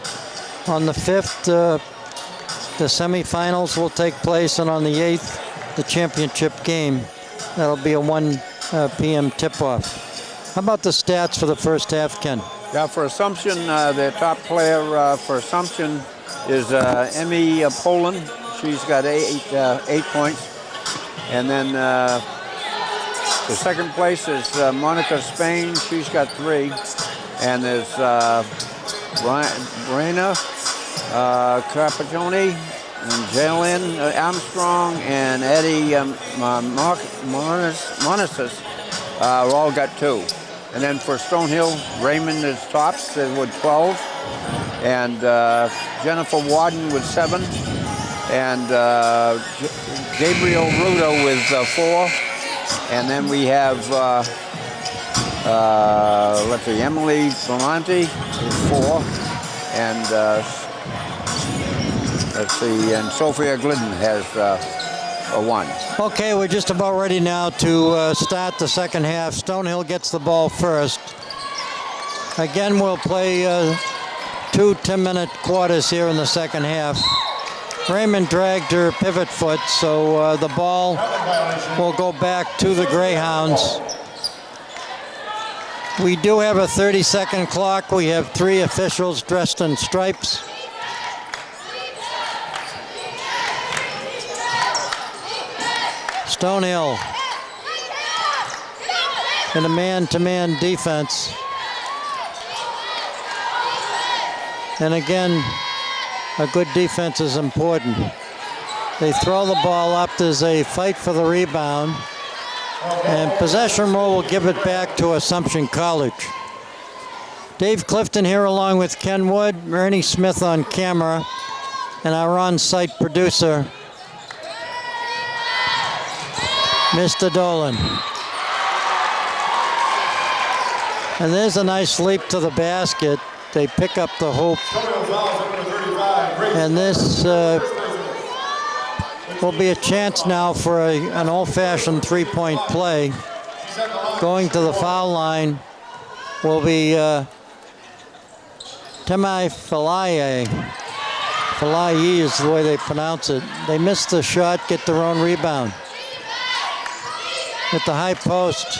On the 5th, the semifinals will take place, and on the 8th, the championship game. That'll be a 1 p.m. tip-off. How about the stats for the first half, Ken? Yeah, for Assumption, their top player for Assumption is Emmy Poland. She's got 8 points. And then the second place is Monica Spain. She's got 3. And there's Brena Carpagione and Jalen Armstrong and Eddie Monasis all got 2. And then for Stonehill, Raymond is tops with 12. And Jennifer Warden with 7. And Gabriel Rudo with 4. And then we have, let's see, Emily Belmonte is 4. And let's see, and Sophia Glidden has a 1. Okay, we're just about ready now to start the second half. Stonehill gets the ball first. Again, we'll play 2 10-minute quarters here in the second half. Raymond dragged her pivot foot, so the ball will go back to the Greyhounds. We do have a 30-second clock. We have 3 officials dressed in stripes. Stonehill in a man-to-man defense. And again, a good defense is important. They throw the ball up. There's a fight for the rebound. And possession rule will give it back to Assumption College. Dave Clifton here along with Ken Wood, Ernie Smith on camera, and our on-site producer, Mr. Dolan. And there's a nice leap to the basket. They pick up the hoop. And this will be a chance now for an old-fashioned three-point play. Going to the foul line will be Temai Falaye. Falaye is the way they pronounce it. They miss the shot, get their own rebound. At the high post,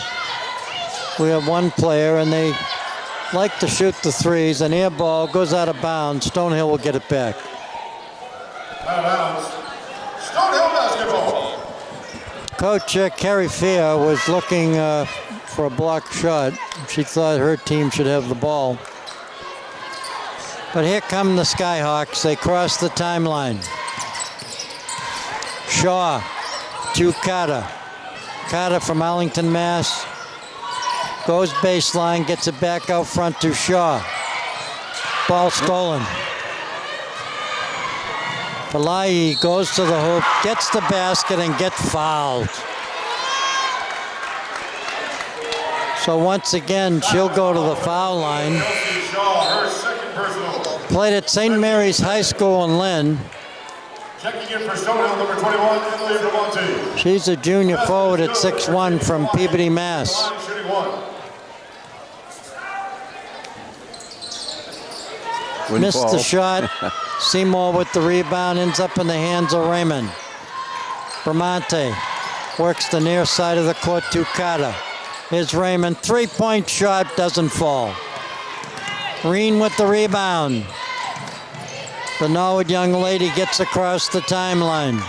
we have one player, and they like to shoot the threes. An air ball goes out of bounds. Stonehill will get it back. Stonehill basketball. Coach Carrie Fair was looking for a blocked shot. She thought her team should have the ball. But here come the Skyhawks. They cross the timeline. Shaw to Carter. Carter from Arlington, Mass. Goes baseline, gets it back out front to Shaw. Ball stolen. Falaye goes to the hoop, gets the basket, and gets fouled. So once again, she'll go to the foul line. Played at St. Mary's High School in Lynn. Checking in for Stonehill, number 21, Emily Belmonte. She's a junior forward at 6'1" from Peabody, Mass. Missed the shot. Seymour with the rebound, ends up in the hands of Raymond. Bramante works the near side of the court to Carter. Here's Raymond, three-point shot, doesn't fall. Reen with the rebound. The Norwood young lady gets across the timeline.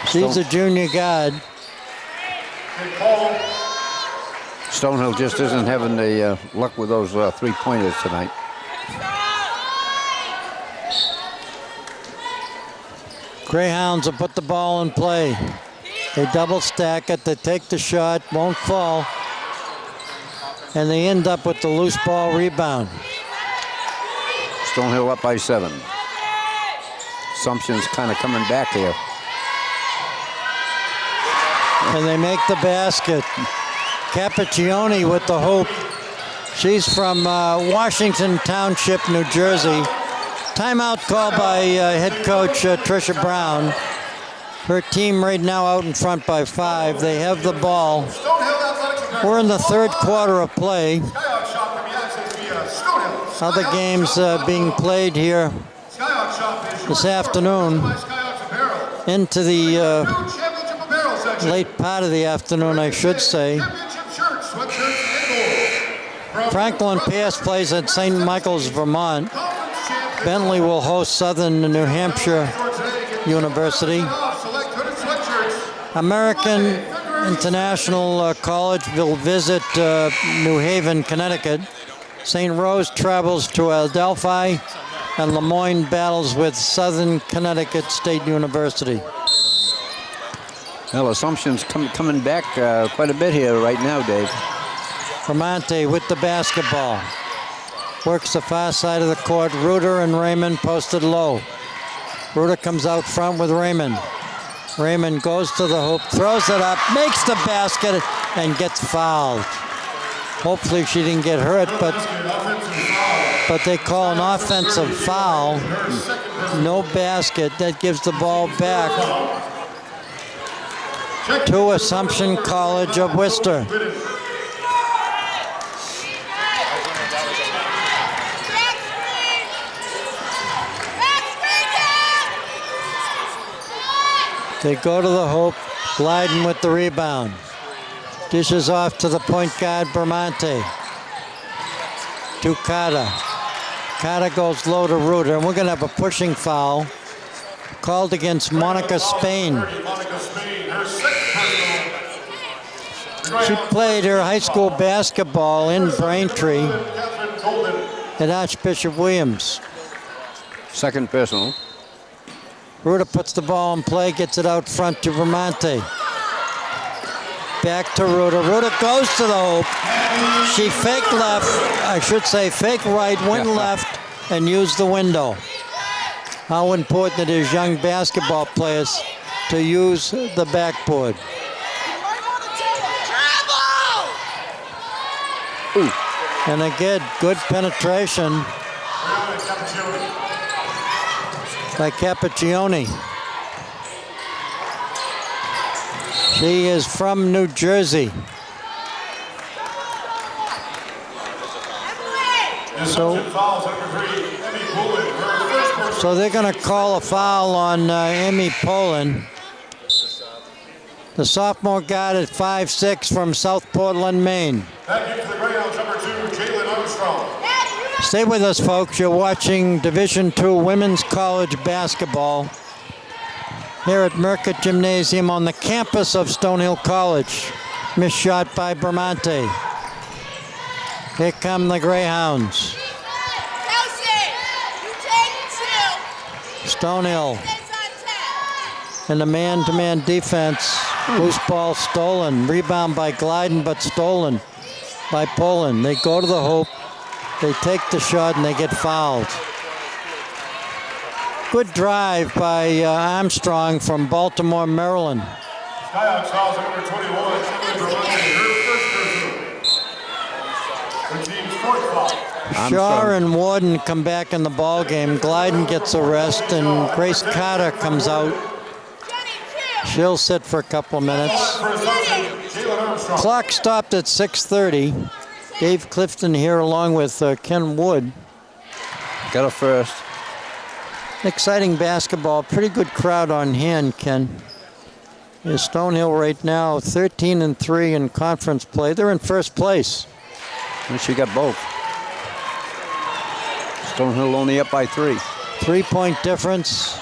She's a junior guard. Stonehill just isn't having the luck with those three-pointers tonight. Greyhounds will put the ball in play. They double stack it, they take the shot, won't fall. And they end up with the loose ball rebound. Stonehill up by 7. Assumption's kind of coming back here. And they make the basket. Cappuccioni with the hoop. She's from Washington Township, New Jersey. Timeout called by head coach Tricia Brown. Her team right now out in front by 5. They have the ball. We're in the third quarter of play. Other games being played here this afternoon into the late part of the afternoon, I should say. Franklin Pierce plays at St. Michael's, Vermont. Bentley will host Southern New Hampshire University. American International College will visit New Haven, Connecticut. St. Rose travels to Adelphi, and Lemoyne battles with Southern Connecticut State University. Well, Assumption's coming back quite a bit here right now, Dave. Bramante with the basketball. Works the far side of the court. Reuter and Raymond posted low. Reuter comes out front with Raymond. Raymond goes to the hoop, throws it up, makes the basket, and gets fouled. Hopefully she didn't get hurt, but they call an offensive foul. No basket. That gives the ball back to Assumption College of Worcester. They go to the hoop, Glyden with the rebound. Dishes off to the point guard, Bramante. To Carter. Carter goes low to Reuter, and we're going to have a pushing foul called against Monica Spain. She played her high school basketball in Braintree at Archbishop Williams. Second personal. Reuter puts the ball in play, gets it out front to Bramante. Back to Reuter. Reuter goes to the hoop. She fake left, I should say fake right, went left, and used the window. How important it is, young basketball players, to use the backboard. Ooh. And again, good penetration by Cappuccioni. She is from New Jersey. So they're going to call a foul on Emmy Poland. The sophomore guard at 5'6" from South Portland, Maine. That gives the Greyhounds number 2, Jalen Armstrong. Stay with us, folks. You're watching Division II Women's College Basketball here at Mercott Gymnasium on the campus of Stonehill College. Missed shot by Bramante. Here come the Greyhounds. Stonehill in the man-to-man defense. Loose ball stolen. Rebound by Glyden, but stolen by Poland. They go to the hoop. They take the shot and they get fouled. Good drive by Armstrong from Baltimore, Maryland. Skyhawks fouls at number 21, Emily Bramante, her first personal. The team's fourth foul. Shaw and Warden come back in the ball game. Glyden gets a rest, and Grace Carter comes out. She'll sit for a couple of minutes. Clock stopped at 6:30. Dave Clifton here along with Ken Wood. Got a first. Exciting basketball. Pretty good crowd on hand, Ken. Is Stonehill right now 13-3 in conference play. They're in first place. And she got both. Stonehill only up by 3. 3-point difference.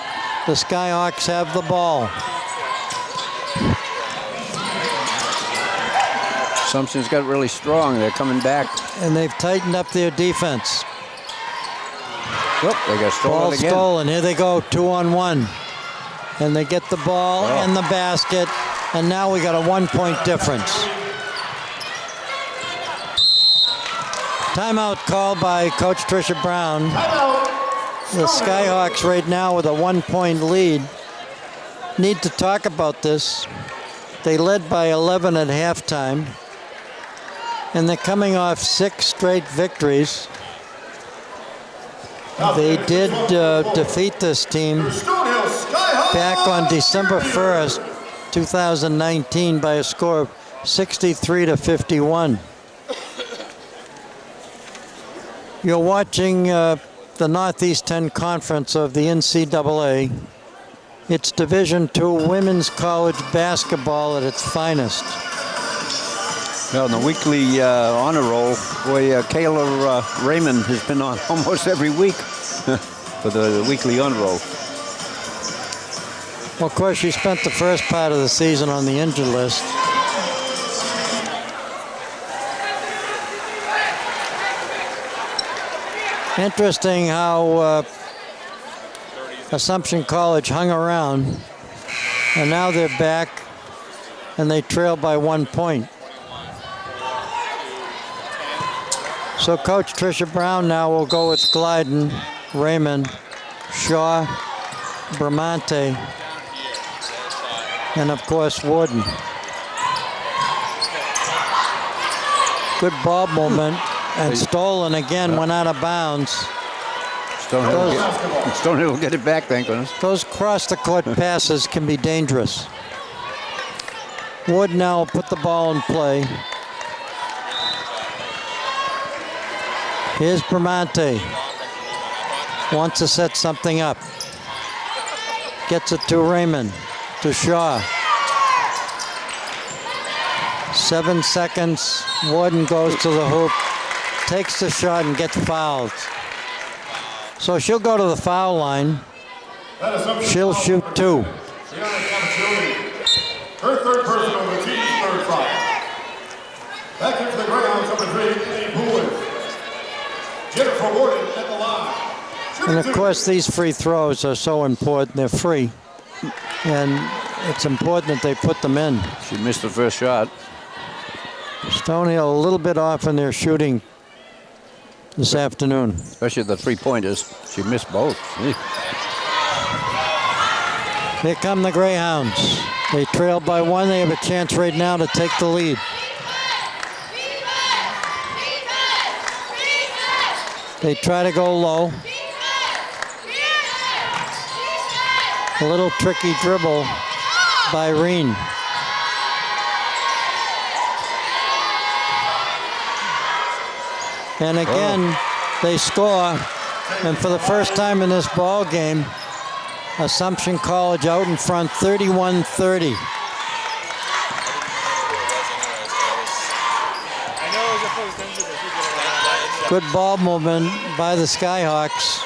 The Skyhawks have the ball. Assumption's got really strong. They're coming back. And they've tightened up their defense. Whoop, they got stolen Ball again. stolen. Here they go, 2-on-1. And they get the ball and the basket. And now we got a 1-point difference. Timeout called by Coach Tricia Brown. The Skyhawks right now with a 1-point lead. Need to talk about this. They led by 11 at halftime. And they're coming off 6 straight victories. They did defeat this team back on December 1st, 2019 by a score of 63-51. You're watching the Northeast 10 Conference of the NCAA. It's Division II Women's College Basketball at its finest. Well, in the weekly honor roll, boy, Kayla Raymond has been on almost every week for the weekly honor roll. Well, of course, she spent the first part of the season on the injured list. Interesting how Assumption College hung around, and now they're back, and they trail by 1 point. So Coach Tricia Brown now will go with Glyden, Raymond, Shaw, Bramante, and of course Warden. Good ball movement, and stolen again, went out of bounds. Stonehill will get it back, thank goodness. Those cross-the-court passes can be dangerous. Wood now will put the ball in play. Here's Bramante. Wants to set something up. Gets it to Raymond, to Shaw. 7 seconds. Warden goes to the hoop, takes the shot and gets fouled. So she'll go to the foul line. She'll shoot 2. Her third personal, the team's third foul. Back into the Greyhounds, number 3, Amy Poole. Jennifer Warden at the line. And of course, these free throws are so important. They're free. And it's important that they put them in. She missed the first shot. Stonehill a little bit off in their shooting this afternoon. Especially the three-pointers. She missed both. Here come the Greyhounds. They trail by 1. They have a chance right now to take the lead. They try to go low. A little tricky dribble by Reen. And again, they score. And for the first time in this ball game, Assumption College out in front, 31-30. Good ball movement by the Skyhawks.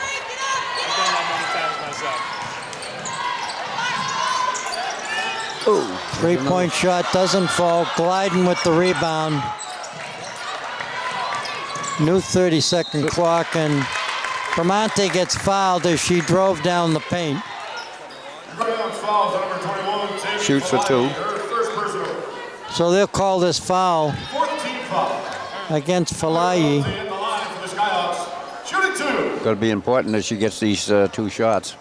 Three-point shot doesn't fall. Glyden with the rebound. New 30-second clock, and Bramante gets fouled as she drove down the paint. Shoots for 2. So they'll call this foul against Falayi. Got to be important that she gets these 2 shots.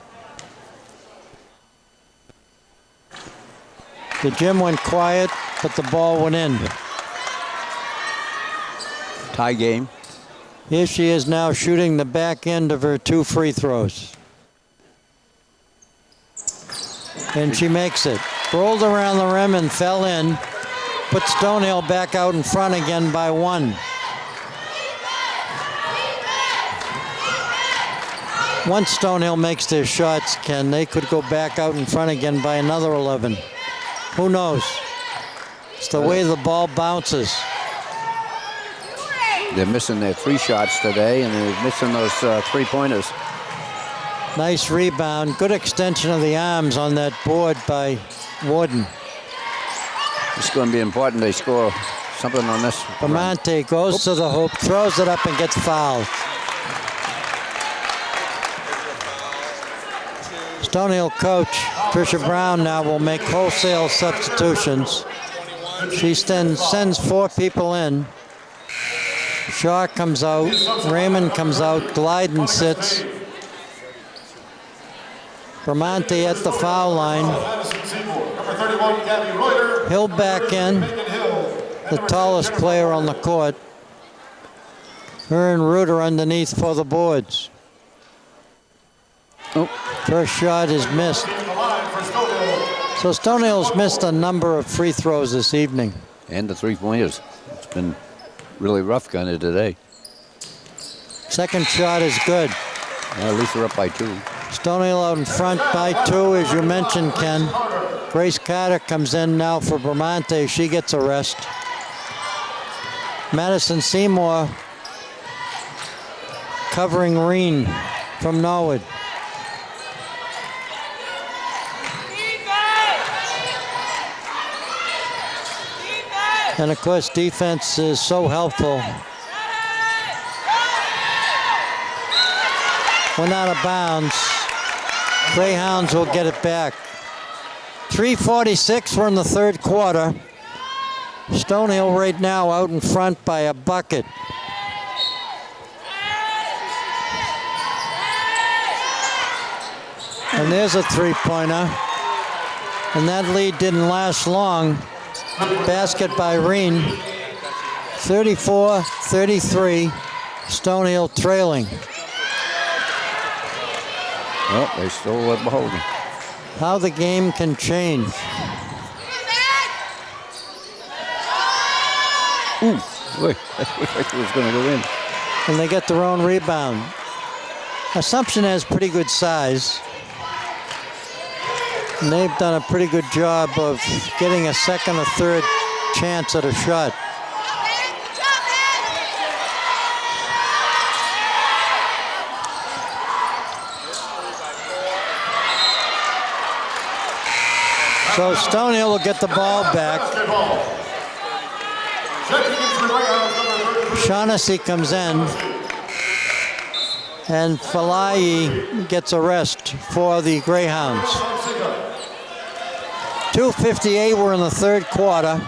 The gym went quiet, but the ball went in. Tie game. Here she is now shooting the back end of her 2 free throws. And she makes it. Rolled around the rim and fell in. Put Stonehill back out in front again by 1. Once Stonehill makes their shots, Ken, they could go back out in front again by another 11. Who knows? It's the way the ball bounces. They're missing their 3 shots today, and they're missing those 3-pointers. Nice rebound. Good extension of the arms on that board by Warden. It's going to be important they score something on this. Bramante goes to the hoop, throws it up, and gets fouled. Stonehill coach Tricia Brown now will make wholesale substitutions. She sends 4 people in. Shaw comes out, Raymond comes out, Glyden sits. Bramante at the foul line. Hill back in, the tallest player on the court. Her and Reuter underneath for the boards. First shot is missed. So Stonehill's missed a number of free throws this evening. And the 3-pointers. It's been really rough kind of today. Second shot is good. Well, at least they're up by 2. Stonehill out in front by 2, as you mentioned, Ken. Grace Carter comes in now for Bramante. She gets a rest. Madison Seymour covering Reen from Norwood. And of course, defense is so helpful. went out of bounds. Greyhounds will get it back. 3:46, we're in the third quarter. Stonehill right now out in front by a bucket. And there's a three-pointer. And that lead didn't last long. Basket by Reen. 34-33, Stonehill trailing. Well, they still were beholden. How the game can change. Ooh, wait, it was going to go in. And they get their own rebound. Assumption has pretty good size. And they've done a pretty good job of getting a second or third chance at a shot. So Stonehill will get the ball back. Shaughnessy comes in. And Falayi gets a rest for the Greyhounds. 2:58, we're in the third quarter.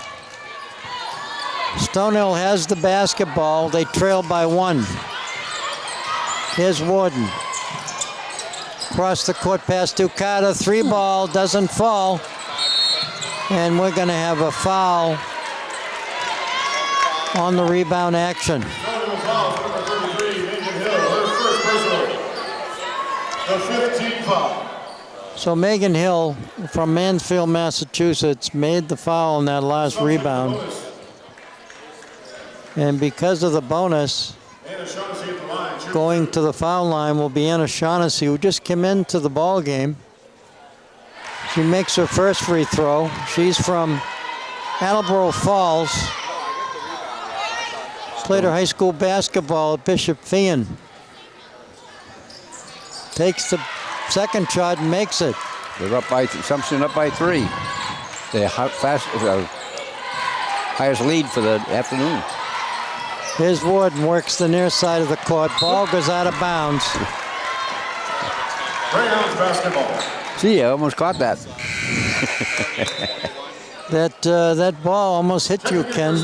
Stonehill has the basketball. They trail by one. Here's Warden. Across the court pass to Carter. Three ball, doesn't fall. And we're going to have a foul on the rebound action. So Megan Hill from Mansfield, Massachusetts made the foul on that last rebound. And because of the bonus, going to the foul line will be Anna Shaughnessy, who just came into the ball game. She makes her first free throw. She's from Attleboro Falls. Played her high school basketball at Bishop Feion. Takes the second shot and makes it. They're up by, Assumption up by 3. The highest lead for the afternoon. Here's Warden, works the near side of the court. Ball goes out of bounds. Greyhounds basketball. See, I almost caught that. That ball almost hit you, Ken.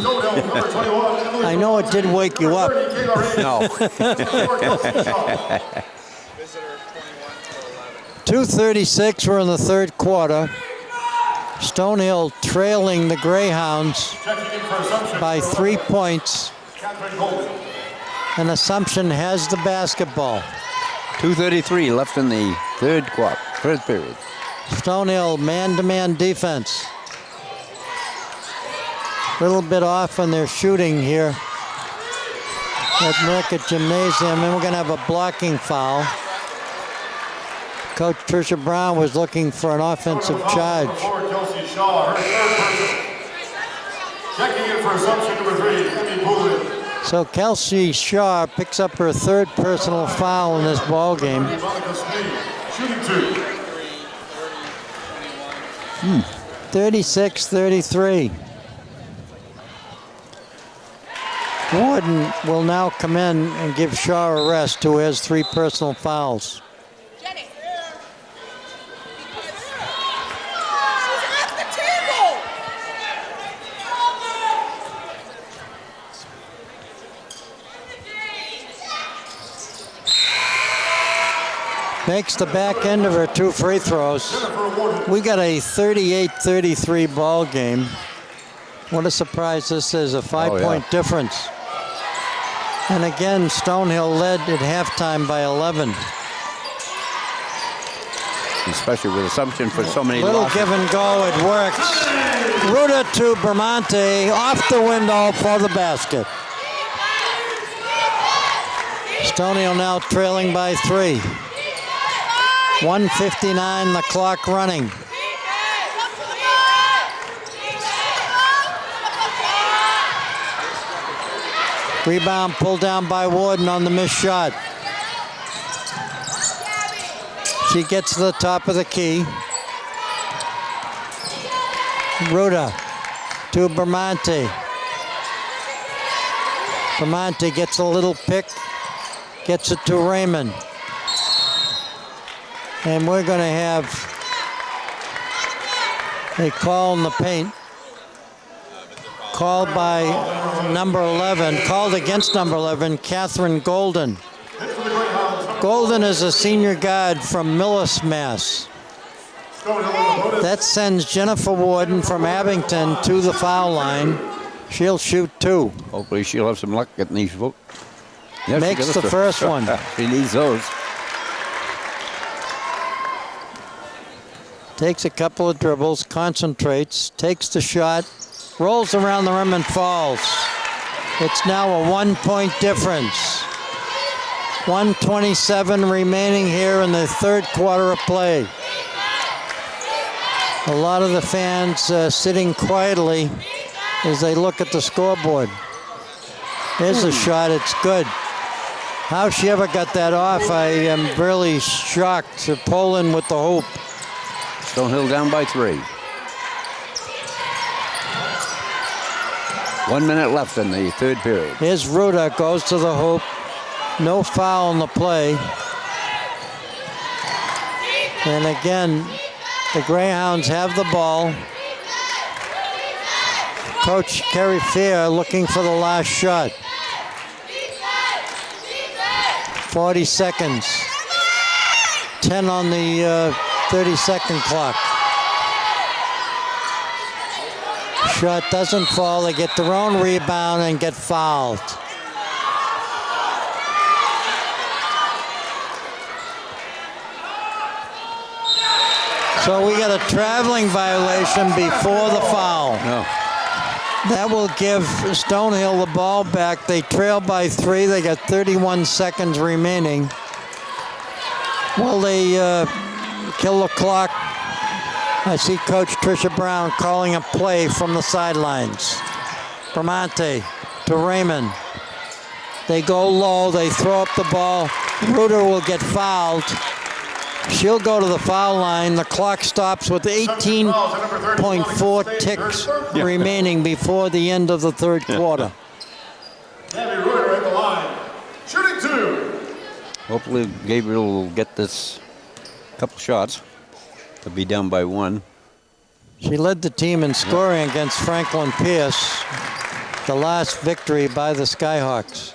I know it did wake you up. No. 2:36, we're in the third quarter. Stonehill trailing the Greyhounds by 3 points. And Assumption has the basketball. 2:33 left in the third period. Stonehill man-to-man defense. A little bit off on their shooting here at Merckett Gymnasium, and we're going to have a blocking foul. Coach Tricia Brown was looking for an offensive charge. Kelsey Shaw, her third person. Checking in for Assumption number 3, Emmy Pooley. So Kelsey Shaw picks up her third personal foul in this ball game. Monica Smee, shooting 2. 36-33. Warden will now come in and give Shaw a rest, who has 3 personal fouls. Makes the back end of her 2 free throws. We got a 38-33 ball game. What a surprise this is, a 5-point difference. And again, Stonehill led at halftime by 11. Especially with Assumption for so many Little losses. give and go, it works. Ruta to Bramante, off the window for the basket. Stonehill now trailing by 3. 1:59, the clock running. Rebound pulled down by Warden on the missed shot. She gets to the top of the key. Ruta to Bramante. Bramante gets a little pick, gets it to Raymond. And we're going to have a call in the paint. Called by number 11, called against number 11, Catherine Golden. Golden is a senior guard from Millis, Mass. That sends Jennifer Warden from Abington to the foul line. She'll shoot 2. Hopefully she'll have some luck getting these votes. Yeah, Makes the first one. She needs those. Takes a couple of dribbles, concentrates, takes the shot, rolls around the rim and falls. It's now a 1-point difference. 1:27 remaining here in the third quarter of play. A lot of the fans sitting quietly as they look at the scoreboard. There's a shot, it's good. How she ever got that off, I am really shocked. Poland with the hoop. Stonehill down by 3. 1 minute left in the third period. Here's Ruda, goes to the hoop. No foul in the play. And again, the Greyhounds have the ball. Coach Kerry Fair looking for the last shot. 40 seconds. 10 on the 30-second clock. Shot doesn't fall. They get their own rebound and get fouled. So we got a traveling violation before the foul. No. That will give Stonehill the ball back. They trail by 3. They got 31 seconds remaining. Will they kill the clock? I see Coach Tricia Brown calling a play from the sidelines. Bramante to Raymond. They go low. They throw up the ball. Ruder will get fouled. She'll go to the foul line. The clock stops with 18.4 ticks remaining before the end of the third quarter. Gabby Ruder at the line, shooting 2. Hopefully Gabriel will get this couple shots to be down by 1. She led the team in scoring against Franklin Pierce, the last victory by the Skyhawks.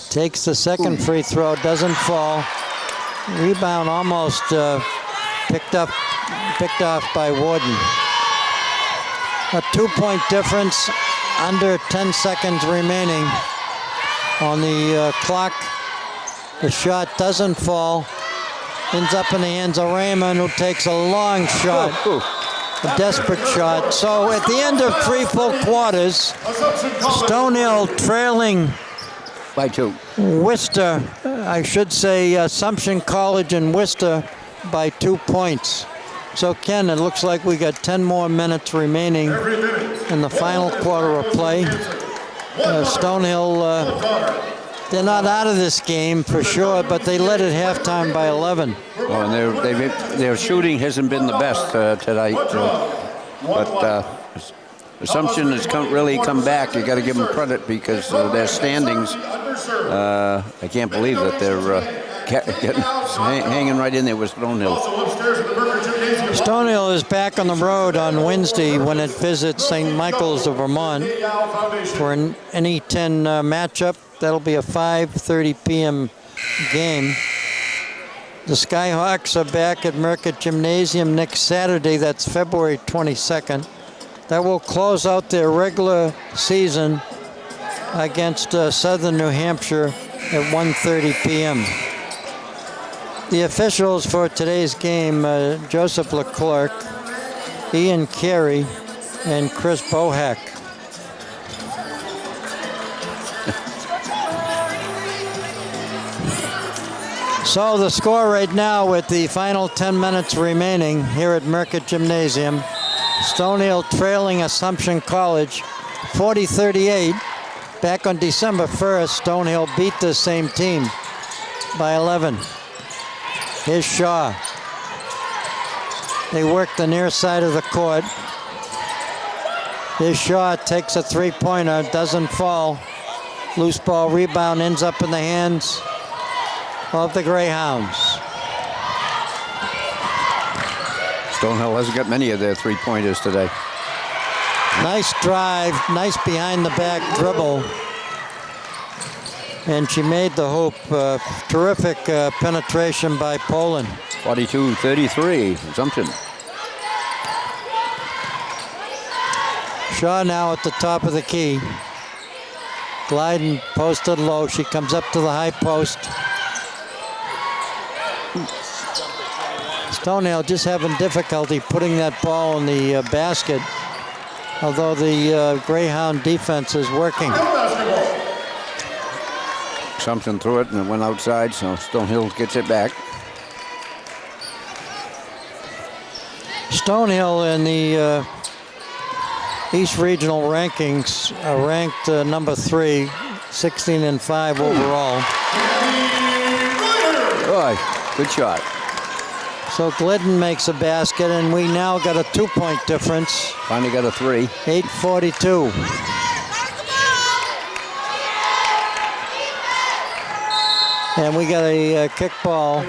Takes the second free throw, doesn't fall. Rebound almost picked off by Warden. A 2-point difference, under 10 seconds remaining on the clock. The shot doesn't fall. Ends up in the hands of Raymond, who takes a long shot, a desperate shot. So at the end of 3 full quarters, Stonehill trailing By 2. Worcester, I should say Assumption College and Worcester by 2 points. So Ken, it looks like we got 10 more minutes remaining in the final quarter of play. Stonehill, they're not out of this game for sure, but they led at halftime by 11. Oh, and their shooting hasn't been the best tonight. But Assumption has really come back. You got to give them credit because their standings. I can't believe that they're hanging right in there with Stonehill. Stonehill is back on the road on Wednesday when it visits St. Michael's of Vermont for an NE10 matchup. That'll be a 5:30 p.m. game. The Skyhawks are back at Mercott Gymnasium next Saturday. That's February 22nd. That will close out their regular season against Southern New Hampshire at 1:30 p.m. The officials for today's game, Joseph Leclerc, Ian Carey, and Chris Bohack. So the score right now with the final 10 minutes remaining here at Mercott Gymnasium. Stonehill trailing Assumption College 40-38. Back on December 1st, Stonehill beat the same team by 11. Here's Shaw. They work the near side of the court. This shot takes a three-pointer, doesn't fall. Loose ball rebound ends up in the hands of the Greyhounds. Stonehill hasn't got many of their three-pointers today. Nice drive, nice behind-the-back dribble. And she made the hoop. Terrific penetration by Poland. 42-33, Assumption. Shaw now at the top of the key. Gliding posted low. She comes up to the high post. Stonehill just having difficulty putting that ball in the basket, although the Greyhound defense is working. Assumption threw it and it went outside, so Stonehill gets it back. Stonehill in the East Regional rankings are ranked number 3, 16-5 overall. Oh, good shot. So Glidden makes a basket, and we now got a 2-point difference. Finally got a 3. 8:42. And we got a kick ball.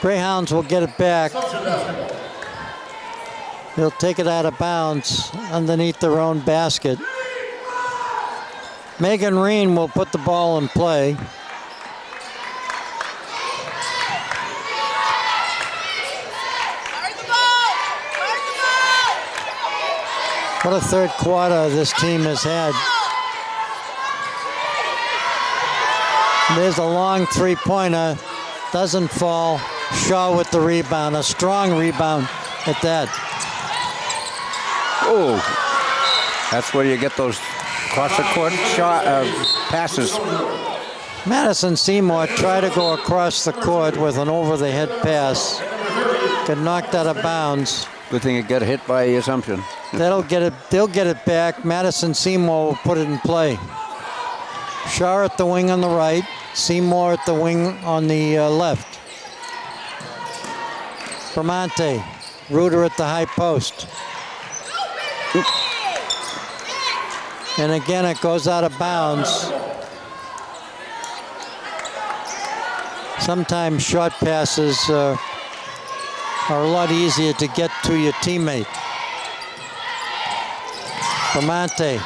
Greyhounds will get it back. They'll take it out of bounds underneath their own basket. Megan Reen will put the ball in play. What a third quarter this team has had. There's a long three-pointer. Doesn't fall. Shaw with the rebound. A strong rebound at that. Oh, that's where you get those cross-the-court shot passes. Madison Seymour tried to go across the court with an over-the-head pass. Got knocked out of bounds. Good thing it got hit by Assumption. They'll get it back. Madison Seymour will put it in play. Shaw at the wing on the right. Seymour at the wing on the left. Bramante. Reuter at the high post. And again, it goes out of bounds. Sometimes short passes are a lot easier to get to your teammate. Bramante.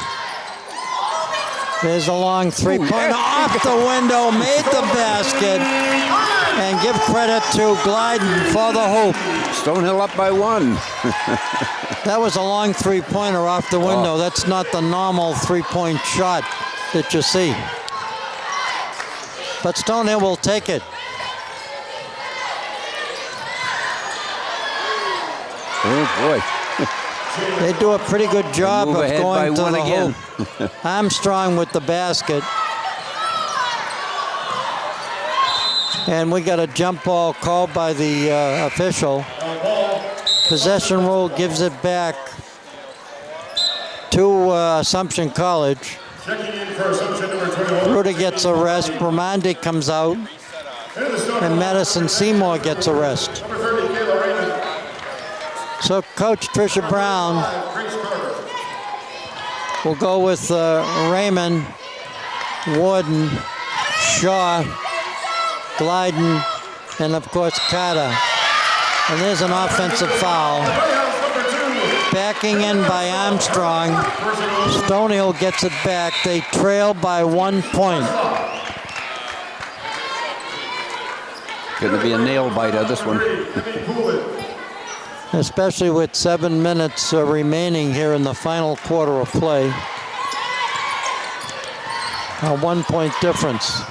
There's a long three-pointer off the window, made the basket, and give credit to Glyden for the hoop. Stonehill up by 1. That was a long three-pointer off the window. Oh. That's not the normal three-point shot that you see. But Stonehill will take it. Oh, boy. They do a pretty good job of ahead going by to one the again. hoop. Armstrong with the basket. And we got a jump ball called by the official. Possession rule gives it back to Assumption College. Ruta gets a rest. Bramante comes out. And Madison Seymour gets a rest. So Coach Tricia Brown will go with Raymond, Warden, Shaw, Glyden, and of course Carter. And there's an offensive foul. Backing in by Armstrong. Stonehill gets it back. They trail by 1 point. Going to be a nail biter, this one. Especially with 7 minutes remaining here in the final quarter of play. A 1 point difference.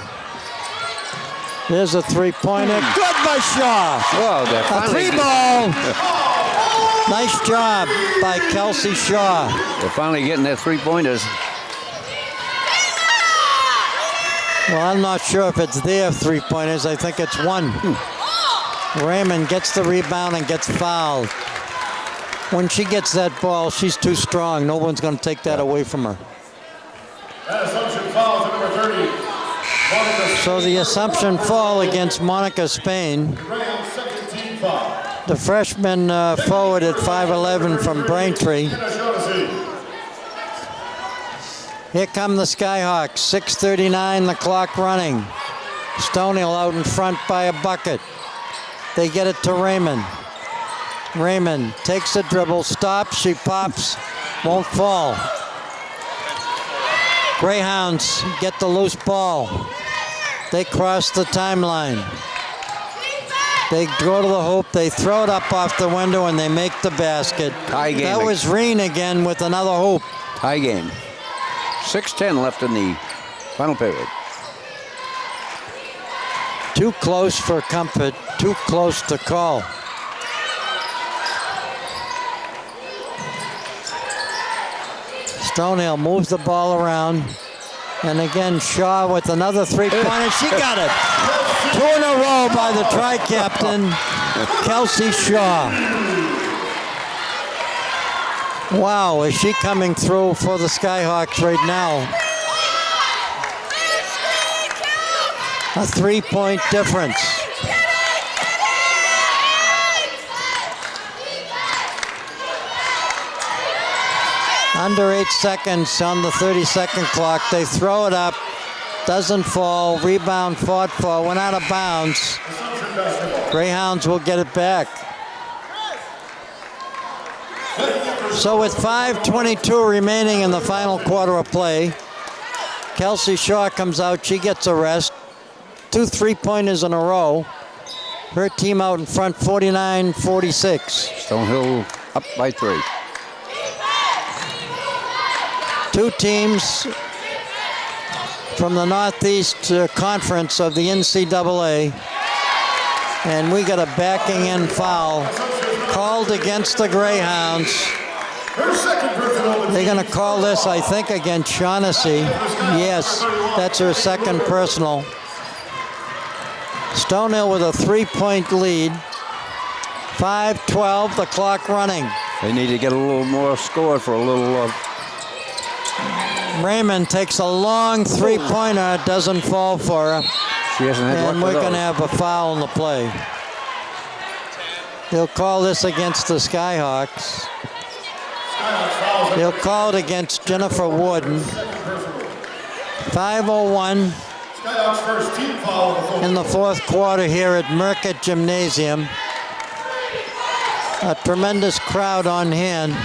There's a three-pointer. Good by Shaw. Whoa, A three ball. Nice job by Kelsey Shaw. They're finally getting their three-pointers. Well, I'm not sure if it's their three-pointers. I think it's one. Raymond gets the rebound and gets fouled. When she gets that ball, she's too strong. No one's going to take that away from her. Assumption foul to number 30. So the Assumption fall against Monica Spain. Greyhounds second team foul. The freshman forward at 5'11" from Braintree. O'Shaughnessy. Here come the Skyhawks. 6:39, the clock running. Stonehill out in front by a bucket. They get it to Raymond. Raymond takes a dribble, stops, she pops, won't fall. Greyhounds get the loose ball. They cross the timeline. They go to the hoop, they throw it up off the window, and they make the basket. Tie game. That was Reen again with another hoop. Tie game. 6:10 left in the final period. Too close for comfort, too close to call. Stonehill moves the ball around. And again, Shaw with another three-pointer. She got it. 2 in a row by the tri-captain, Kelsey Shaw. Wow, is she coming through for the Skyhawks right now? A 3-point difference. Under 8 seconds on the 30-second clock. They throw it up. Doesn't fall. Rebound fought for. Went out of bounds. Greyhounds will get it back. So with 5:22 remaining in the final quarter of play, Kelsey Shaw comes out. She gets a rest. 2 3-pointers in a row. Her team out in front, 49-46. Stonehill up by 3. Two teams from the Northeast Conference of the NCAA. And we got a backing in foul called against the Greyhounds. They're going to call this, I think, against Shaughnessy. Yes, that's her second personal. Stonehill with a 3-point lead. 5:12, the clock running. They need to get a little more score for a little... Raymond takes a long 3-pointer. It doesn't fall for her. She hasn't had And luck we're with going to those. have a foul in the play. They'll call this against the Skyhawks. They'll call it against Jennifer Warden. 5:01 Skyhawks first team foul. in the fourth quarter here at Merckett Gymnasium. A tremendous crowd on hand.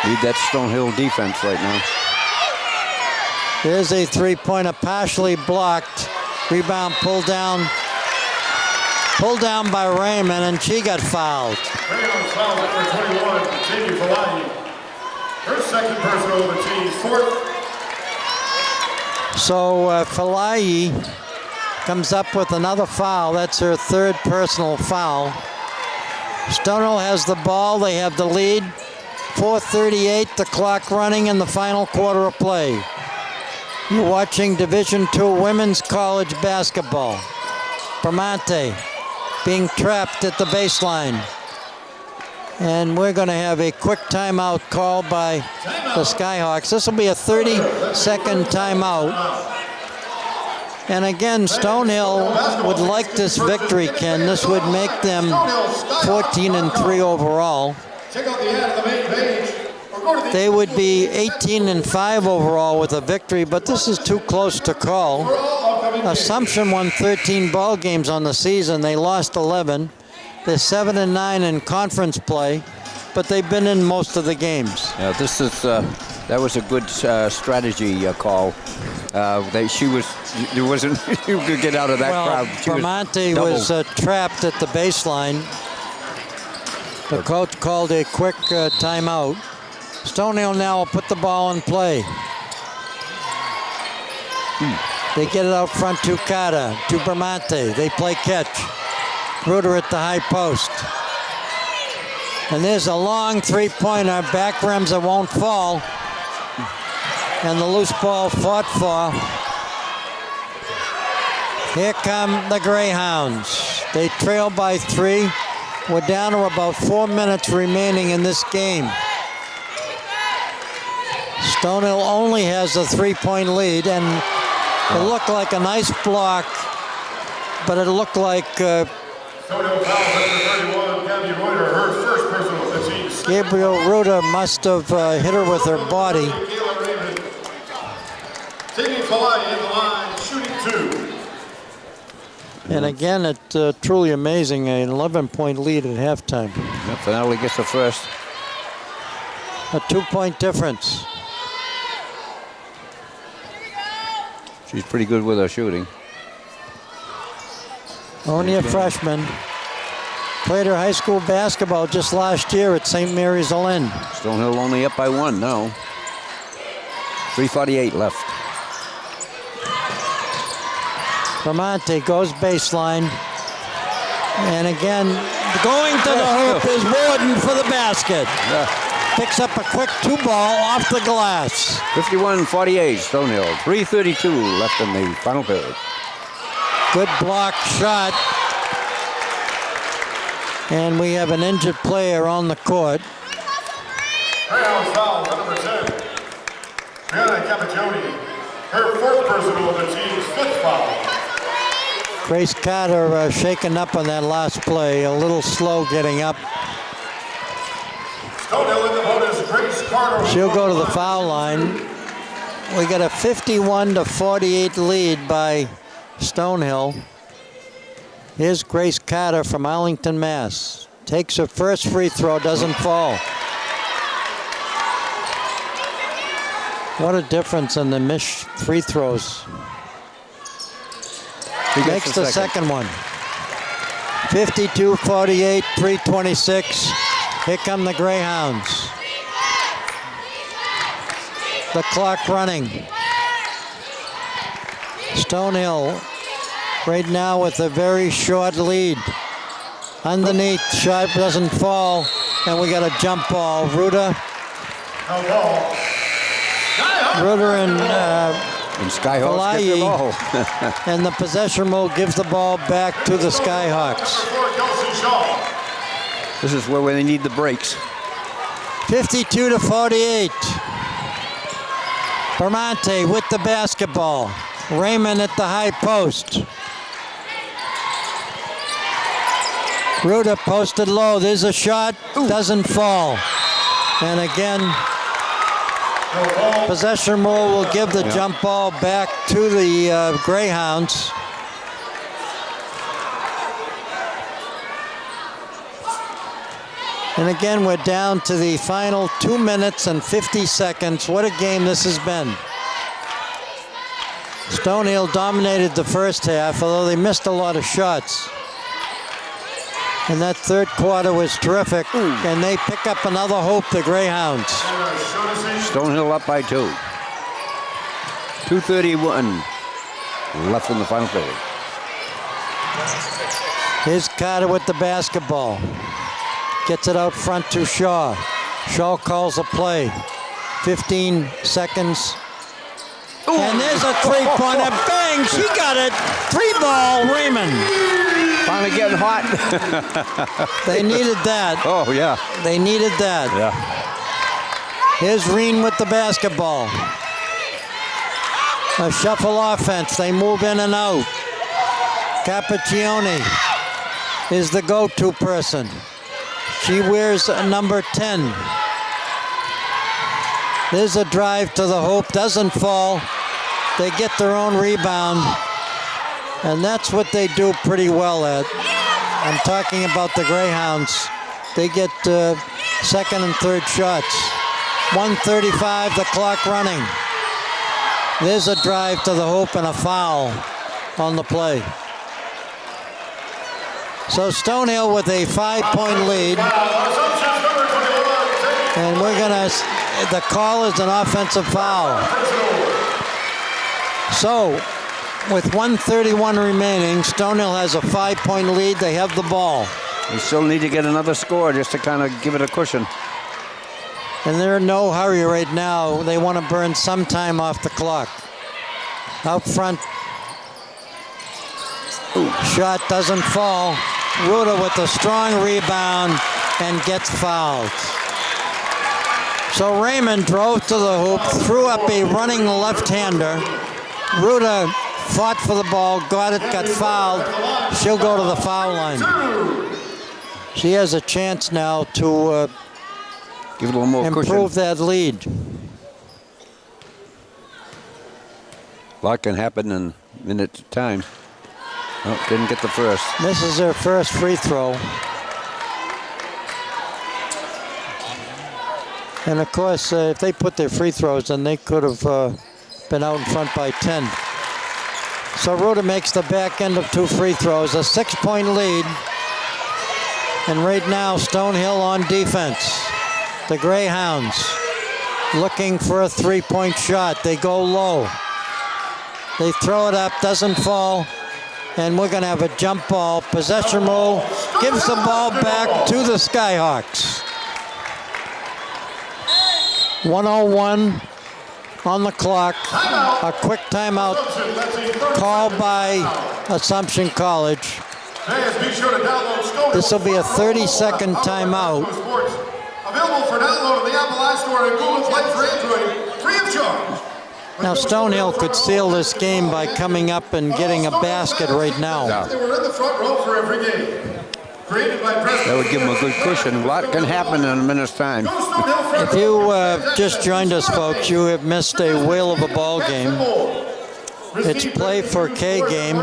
Need that Stonehill defense right now. There's a 3-pointer partially blocked. Rebound pulled down by Raymond, and she got fouled. Greyhounds foul number 21, Jamie Falahi. Her second personal of the team's fourth. So Falahi comes up with another foul. That's her third personal foul. Stonehill has the ball. They have the lead. 4:38, the clock running in the final quarter of play. You're watching Division II women's college basketball. Bramante being trapped at the baseline. And we're going to have a quick timeout call by the Skyhawks. This will be a 30-second timeout. And again, Stonehill would like this victory, Ken. This would make them 14-3 overall. Check out the ad on the main page. Or go to the They would be 18-5 overall with a victory, but this is too close to call. Assumption won 13 ball games on the season. They lost 11. They're 7-9 in conference play, but they've been in most of the games. Yeah, this is that was a good strategy call. There wasn't you could get out of that crowd. She was Bramante doubled. was trapped at the baseline. The coach called a quick timeout. Stonehill now will put the ball in play. They get it out front to Carter, to Bramante. They play catch. Ruder at the high post. And there's a long 3-pointer. Back rims, it won't fall. And the loose ball fought for. Here come the Greyhounds. They trail by 3. We're down to about 4 minutes remaining in this game. Stonehill only has a 3-point lead, and it looked like a nice block, but it looked like Stonehill foul number 31, Gabby Reuter, her first personal of the team's Gabriel Ruda must have hit her with her body. Taking Kalai in the line, shooting 2. And again, it's truly amazing, an 11-point lead at halftime. Yep, finale gets the first. A 2-point difference. She's pretty good with her shooting. Only a freshman. Played her high school basketball just last year at St. Mary's Alen. Stonehill only up by 1 now. 3:48 left. Bramante goes baseline. And again, going to the hoop is Warden for the basket. Picks up a quick 2-ball off the glass. 51-48 Stonehill. 3:32 left in the final period. Good block shot. And we have an injured player on the court. Greyhounds foul, number 10. Brianna Capaccioni, her 4th personal of the team's 5th foul. Grace Carter shaken up on that last play, a little slow getting up. Stonehill in the bonus, Grace Carter. She'll go to the foul line. We got a 51-48 lead by Stonehill. Here's Grace Carter from Arlington, Mass. Takes her first free throw, doesn't fall. What a difference in the missed free throws. He Makes the second one. 52-48, 3:26. Here come the Greyhounds. The clock running. Stonehill right now with a very short lead. Underneath, shot doesn't fall, and we got a jump ball. Ruda. No ball. Ruda and Skyhawks get the ball. and the possession will give the ball back to the Skyhawks. This is where they need the breaks. 52-48. Bramante with the basketball. Raymond at the high post. Ruda posted low. There's a shot. Doesn't fall. And again, possession rule will give the jump ball back to the Greyhounds. And again, we're down to the final 2 minutes and 50 seconds. What a game this has been. Stonehill dominated the first half, although they missed a lot of shots. And that third quarter was terrific. And they pick up another hope, the Greyhounds. Stonehill up by 2. 2:31 left in the final period. Here's Carter with the basketball. Gets it out front to Shaw. Shaw calls a play. 15 seconds. And there's a three-pointer. Bang! She got it. 3-ball, Raymond. Finally getting hot. They needed that. Oh, yeah. They needed that. Yeah. Here's Reen with the basketball. A shuffle offense. They move in and out. Capaccioni is the go-to person. She wears number 10. There's a drive to the hoop. Doesn't fall. They get their own rebound. And that's what they do pretty well at. I'm talking about the Greyhounds. They get second and third shots. 1:35, the clock running. There's a drive to the hoop and a foul on the play. So Stonehill with a 5-point lead. And we're gonna, the call is an offensive foul. So, with 1:31 remaining, Stonehill has a 5-point lead. They have the ball. We still need to get another score just to kind of give it a cushion. And they're in no hurry right now. They want to burn some time off the clock. Out front. Shot doesn't fall. Ruda with a strong rebound and gets fouled. So Raymond drove to the hoop, threw up a running left-hander. Ruda fought for the ball, got it, got fouled. She'll go to the foul line. She has a chance now to Give it a little more cushion. improve that lead. A lot can happen in minutes of time. Oh, didn't get the first. Misses their first free throw. And of course, if they put their free throws in, they could have been out in front by 10. So Ruta makes the back end of 2 free throws, a 6-point lead. And right now, Stonehill on defense. The Greyhounds looking for a 3-point shot. They go low. They throw it up, doesn't fall. And we're going to have a jump ball. Possession rule gives the ball back to the Skyhawks. 1:01 on the clock. A quick timeout called by Assumption College. This will be a 30-second timeout. Available for download in the Apple iStore and Google Play for Android, free of charge. Now Stonehill could seal this game by coming up and getting a basket right now. They were in the front row for every game. Created by That would give them a good cushion. A lot can happen in a minute's time. If you just joined us, folks, you have missed a whale of a ball game. It's Play for K game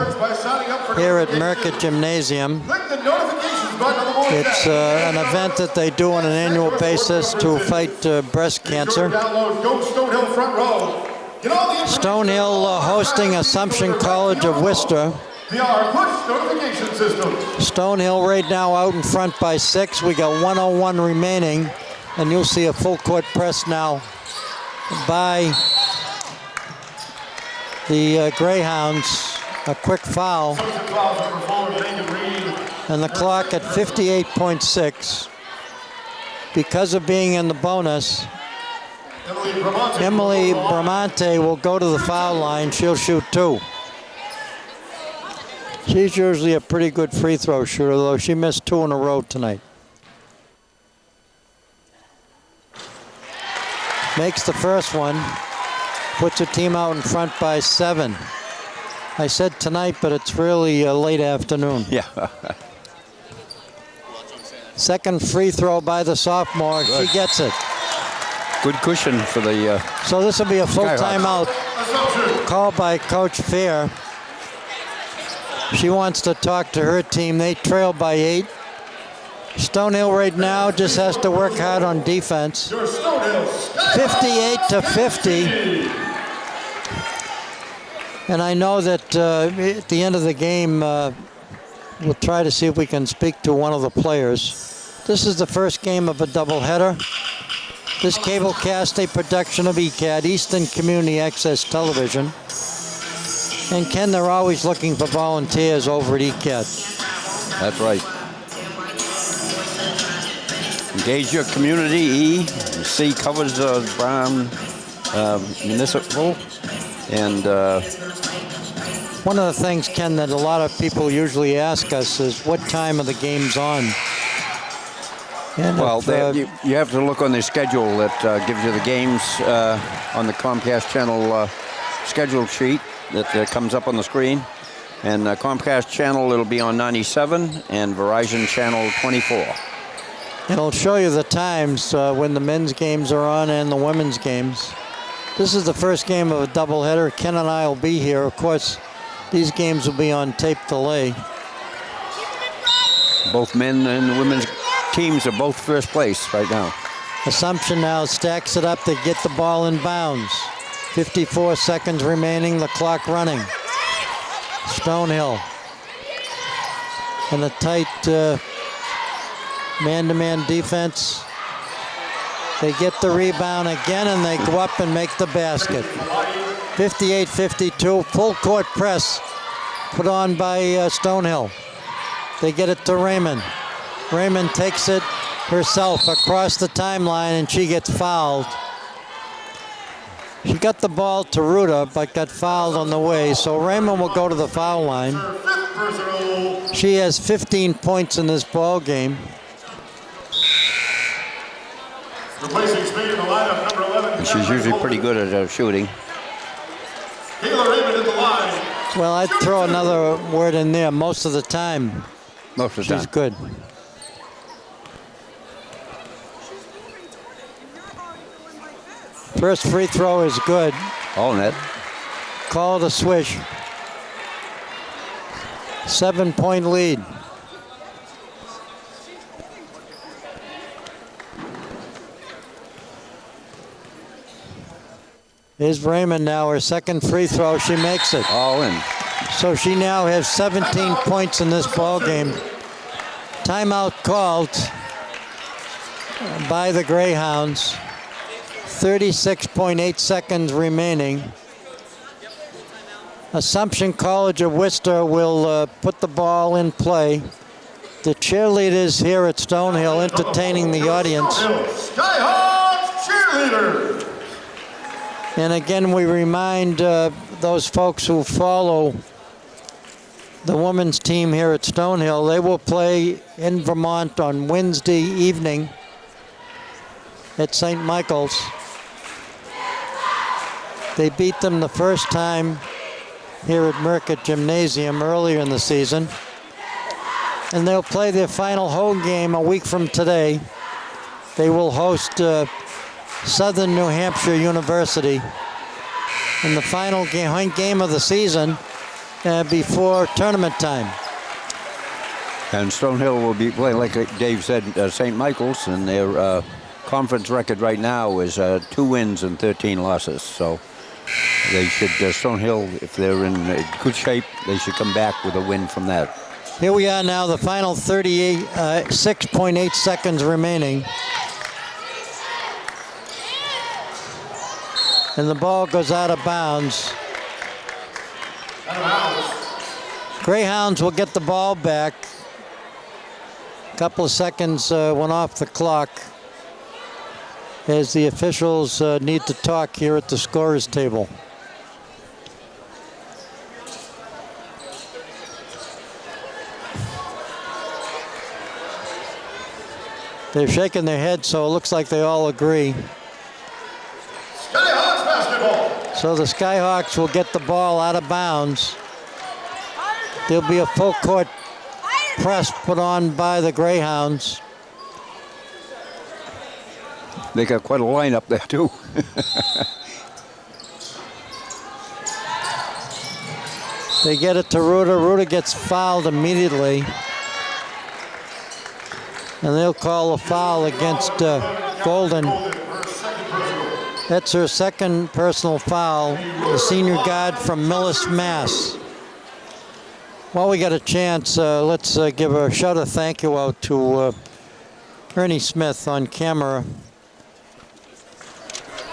here at Merckett Gymnasium. It's an event that they do on an annual basis to fight breast cancer. Stonehill hosting Assumption College of Worcester. Stonehill right now out in front by 6. We got 1:01 remaining, and you'll see a full court press now by the Greyhounds. A quick foul, and the clock at 58.6. Because of being in the bonus, Emily Bramante will go to the foul line. She'll shoot 2. She's usually a pretty good free throw shooter, though she missed 2 in a row tonight. Makes the first one, puts her team out in front by 7. I said tonight, but it's really late afternoon. Yeah. Second free throw by the sophomore. Good. She gets it. Good cushion for the So this will be a full Skyhawks. timeout called by Coach Fair. She wants to talk to her team. They trail by 8. Stonehill right now just has to work hard on defense. 58-50. And I know that at the end of the game, we'll try to see if we can speak to one of the players. This is the first game of a doubleheader. This cablecast a production of ECAD, Eastern Community Access Television. And Ken, they're always looking for volunteers over at ECAD. That's right. Engage your community. E. C covers Brown Municipal. And one of the things, Ken, that a lot of people usually ask us is what time are the games on? And well, if, you have to look on the schedule that gives you the games on the Comcast channel schedule sheet that comes up on the screen. And Comcast channel, it'll be on 97, and Verizon channel 24. And it'll show you the times when the men's games are on and the women's games. This is the first game of a doubleheader. Ken and I will be here. Of course, these games will be on tape delay. Both men and women's teams are both first place right now. Assumption now stacks it up to get the ball in bounds. 54 seconds remaining, the clock running. Stonehill in a tight man-to-man defense. They get the rebound again, and they go up and make the basket. 58-52, full court press put on by Stonehill. They get it to Raymond. Raymond takes it herself across the timeline, and she gets fouled. She got the ball to Ruta, but got fouled on the way, so Raymond will go to the foul line. She has 15 points in this ball game. Replacing Speed in the lineup, number 11. And she's usually pretty good at shooting. Kayla Raymond in the line. Well, I'd throw another word in there. Most of the time, Most of the she's time. good. First free throw is good. All net. Call it a swish. 7-point lead. Here's Raymond now, her second free throw. She makes it. All in. So she now has 17 points in this ball game. Timeout called by the Greyhounds. 36.8 seconds remaining. Assumption College of Worcester will put the ball in play. The cheerleaders here at Stonehill entertaining the audience. Skyhawks cheerleaders. And again, we remind those folks who follow the women's team here at Stonehill, they will play in Vermont on Wednesday evening at St. Michael's. They beat them the first time here at Mercott Gymnasium earlier in the season. And they'll play their final home game a week from today. They will host Southern New Hampshire University in the final game of the season before tournament time. And Stonehill will be playing, like Dave said, St. Michael's, and their conference record right now is 2 wins and 13 losses. So they should, Stonehill, if they're in good shape, they should come back with a win from that. Here we are now, the final 6.8 seconds remaining. And the ball goes out of bounds. Greyhounds will get the ball back. A couple of seconds went off the clock as the officials need to talk here at the scorer's table. They're shaking their heads, so it looks like they all agree. Skyhawks basketball. So the Skyhawks will get the ball out of bounds. There'll be a full court press put on by the Greyhounds. They got quite a lineup there, too. They get it to Ruda. Ruda gets fouled immediately. And they'll call a foul against Golden. That's her second personal foul, the senior guard from Millis, Mass. While we got a chance, let's give a shout of thank you out to Ernie Smith on camera.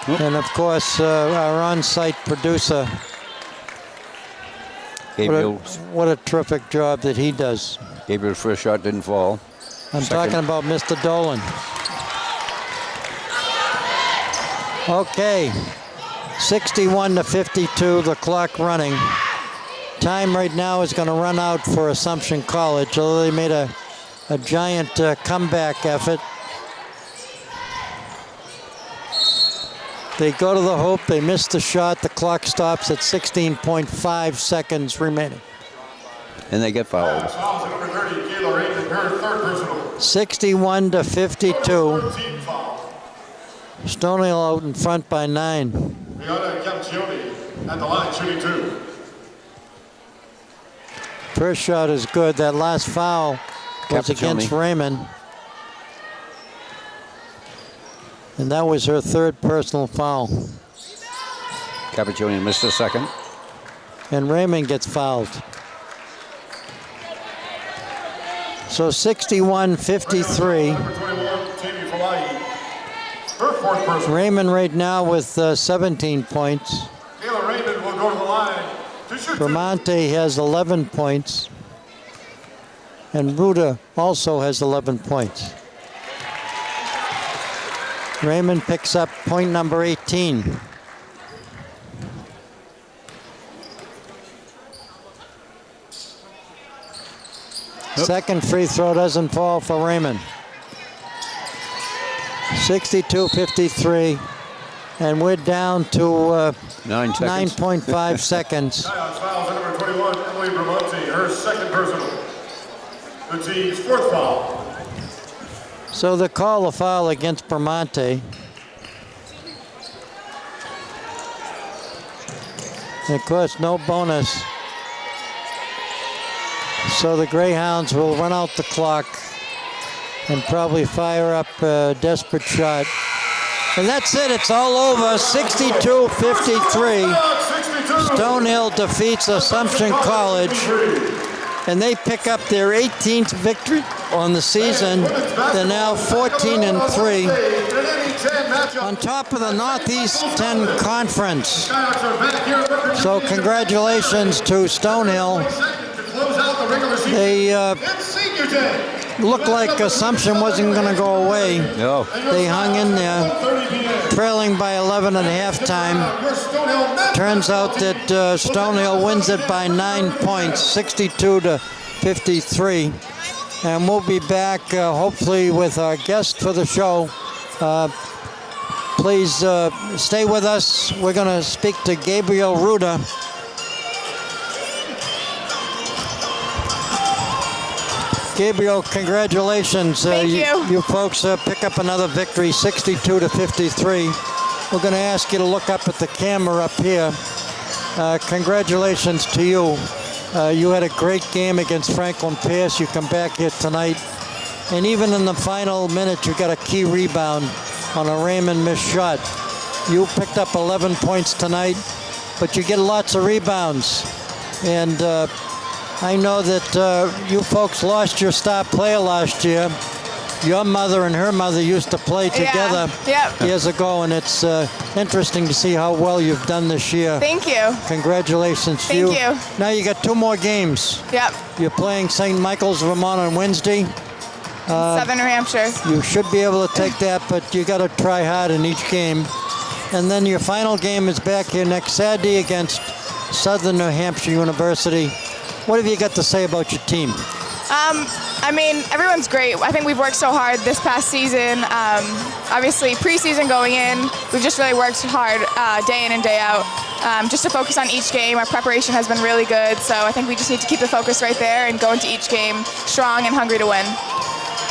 And of course, our on-site producer. Gabriel. What a terrific job that he does. Gabriel's first shot didn't fall. I'm talking about Mr. Dolan. Okay, 61-52, the clock running. Time right now is going to run out for Assumption College, although they made a giant comeback effort. They go to the hoop, they miss the shot, the clock stops at 16.5 seconds remaining. And they get fouled. 61-52. Stonehill out in front by 9. Brianna Capcioni at the line, shooting 2. First shot is good. That last foul was Capcioni against Raymond. And that was her third personal foul. Capcioni missed a second. And Raymond gets fouled. So 61-53. Raymond right now with 17 points. Taylor Raymond will go to the line to shoot. Bramante has 11 points. And Ruda also has 11 points. Raymond picks up point number 18. Second free throw doesn't fall for Raymond. 62-53, and we're down to 9.5 seconds. Fouls at number 21, Emily Bramante, her second personal. The team's fourth foul. So they call a foul against Bramante. And of course, no bonus. So the Greyhounds will run out the clock and probably fire up a desperate shot. And that's it. It's all over. 62-53. Stonehill defeats Assumption College. And they pick up their 18th victory on the season. They're now 14-3. On top of the Northeast 10 Conference. So congratulations to Stonehill. They looked like Assumption wasn't going to go away. No. They hung in there, trailing by 11 at halftime. Turns out that Stonehill wins it by 9 points, 62-53. And we'll be back hopefully with our guest for the show. Please stay with us. We're going to speak to Gabriel Ruda. Gabriel, congratulations. Thank you. You folks pick up another victory, 62-53. We're going to ask you to look up at the camera up here. Congratulations to you. You had a great game against Franklin Pierce. You come back here tonight. And even in the final minute, you got a key rebound on a Raymond missed shot. You picked up 11 points tonight, but you get lots of rebounds. And I know that you folks lost your star player last year. Your mother and her mother used to play together years ago, and it's interesting to see how well you've done this year. Thank you. Congratulations to you. Thank you. Now you got 2 more games. Yep. You're playing St. Michael's, Vermont on Wednesday. Southern New Hampshire. You should be able to take that, but you got to try hard in each game. And then your final game is back here next Saturday against Southern New Hampshire University. What have you got to say about your team? I mean, everyone's great. I think we've worked so hard this past season. Obviously, preseason going in, we've just really worked hard day in and day out just to focus on each game. Our preparation has been really good, so I think we just need to keep the focus right there and go into each game strong and hungry to win.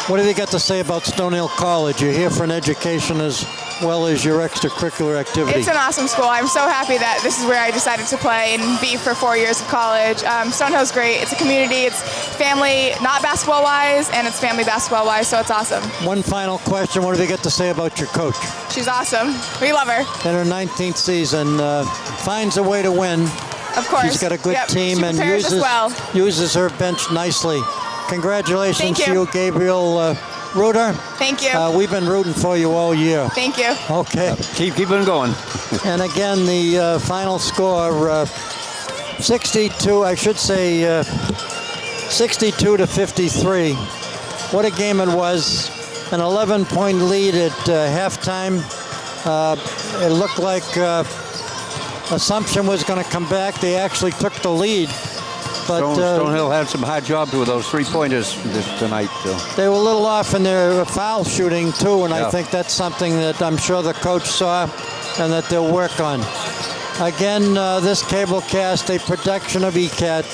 What have you got to say about Stonehill College? You're here for an education as well as your extracurricular activity. It's an awesome school. I'm so happy that this is where I decided to play and be for 4 years of college. Stonehill's great. It's a community. It's family, not basketball-wise, and it's family basketball-wise, so it's awesome. One final question. What have you got to say about your coach? She's awesome. We love her. In her 19th season, finds a way to win. Of course. She's got a good team she and uses her bench nicely. Congratulations to you, Gabriel Ruder. Thank you. We've been rooting for you all year. Thank you. Okay. Keep it going. And again, the final score, 62-53. What a game it was. An 11-point lead at halftime. It looked like Assumption was going to come back. They actually took the lead. But Stonehill had some hard job with those 3-pointers tonight. They were a little off in their foul shooting, too, and I think that's something that I'm sure the coach saw and that they'll work on. Again, this cablecast, a production of ECAT,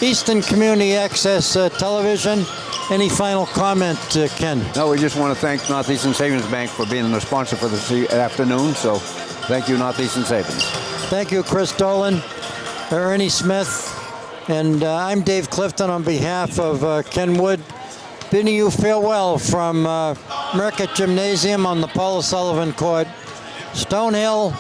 Eastern Community Access Television. Any final comment, Ken? No, we just want to thank Northeastern Savings Bank for being the sponsor for this afternoon, so thank you, Northeastern Savings. Thank you, Chris Dolan, Ernie Smith. And I'm Dave Clifton on behalf of Ken Wood, bidding you farewell from Merckett Gymnasium on the Paula Sullivan Court. Stonehill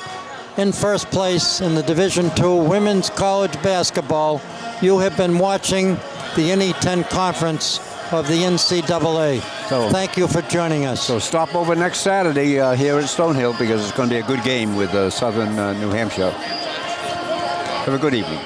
in first place in the Division II Women's College Basketball. You have been watching the NE10 Conference of the NCAA. So, thank you for joining us. So stop over next Saturday here at Stonehill because it's going to be a good game with Southern New Hampshire. Have a good evening.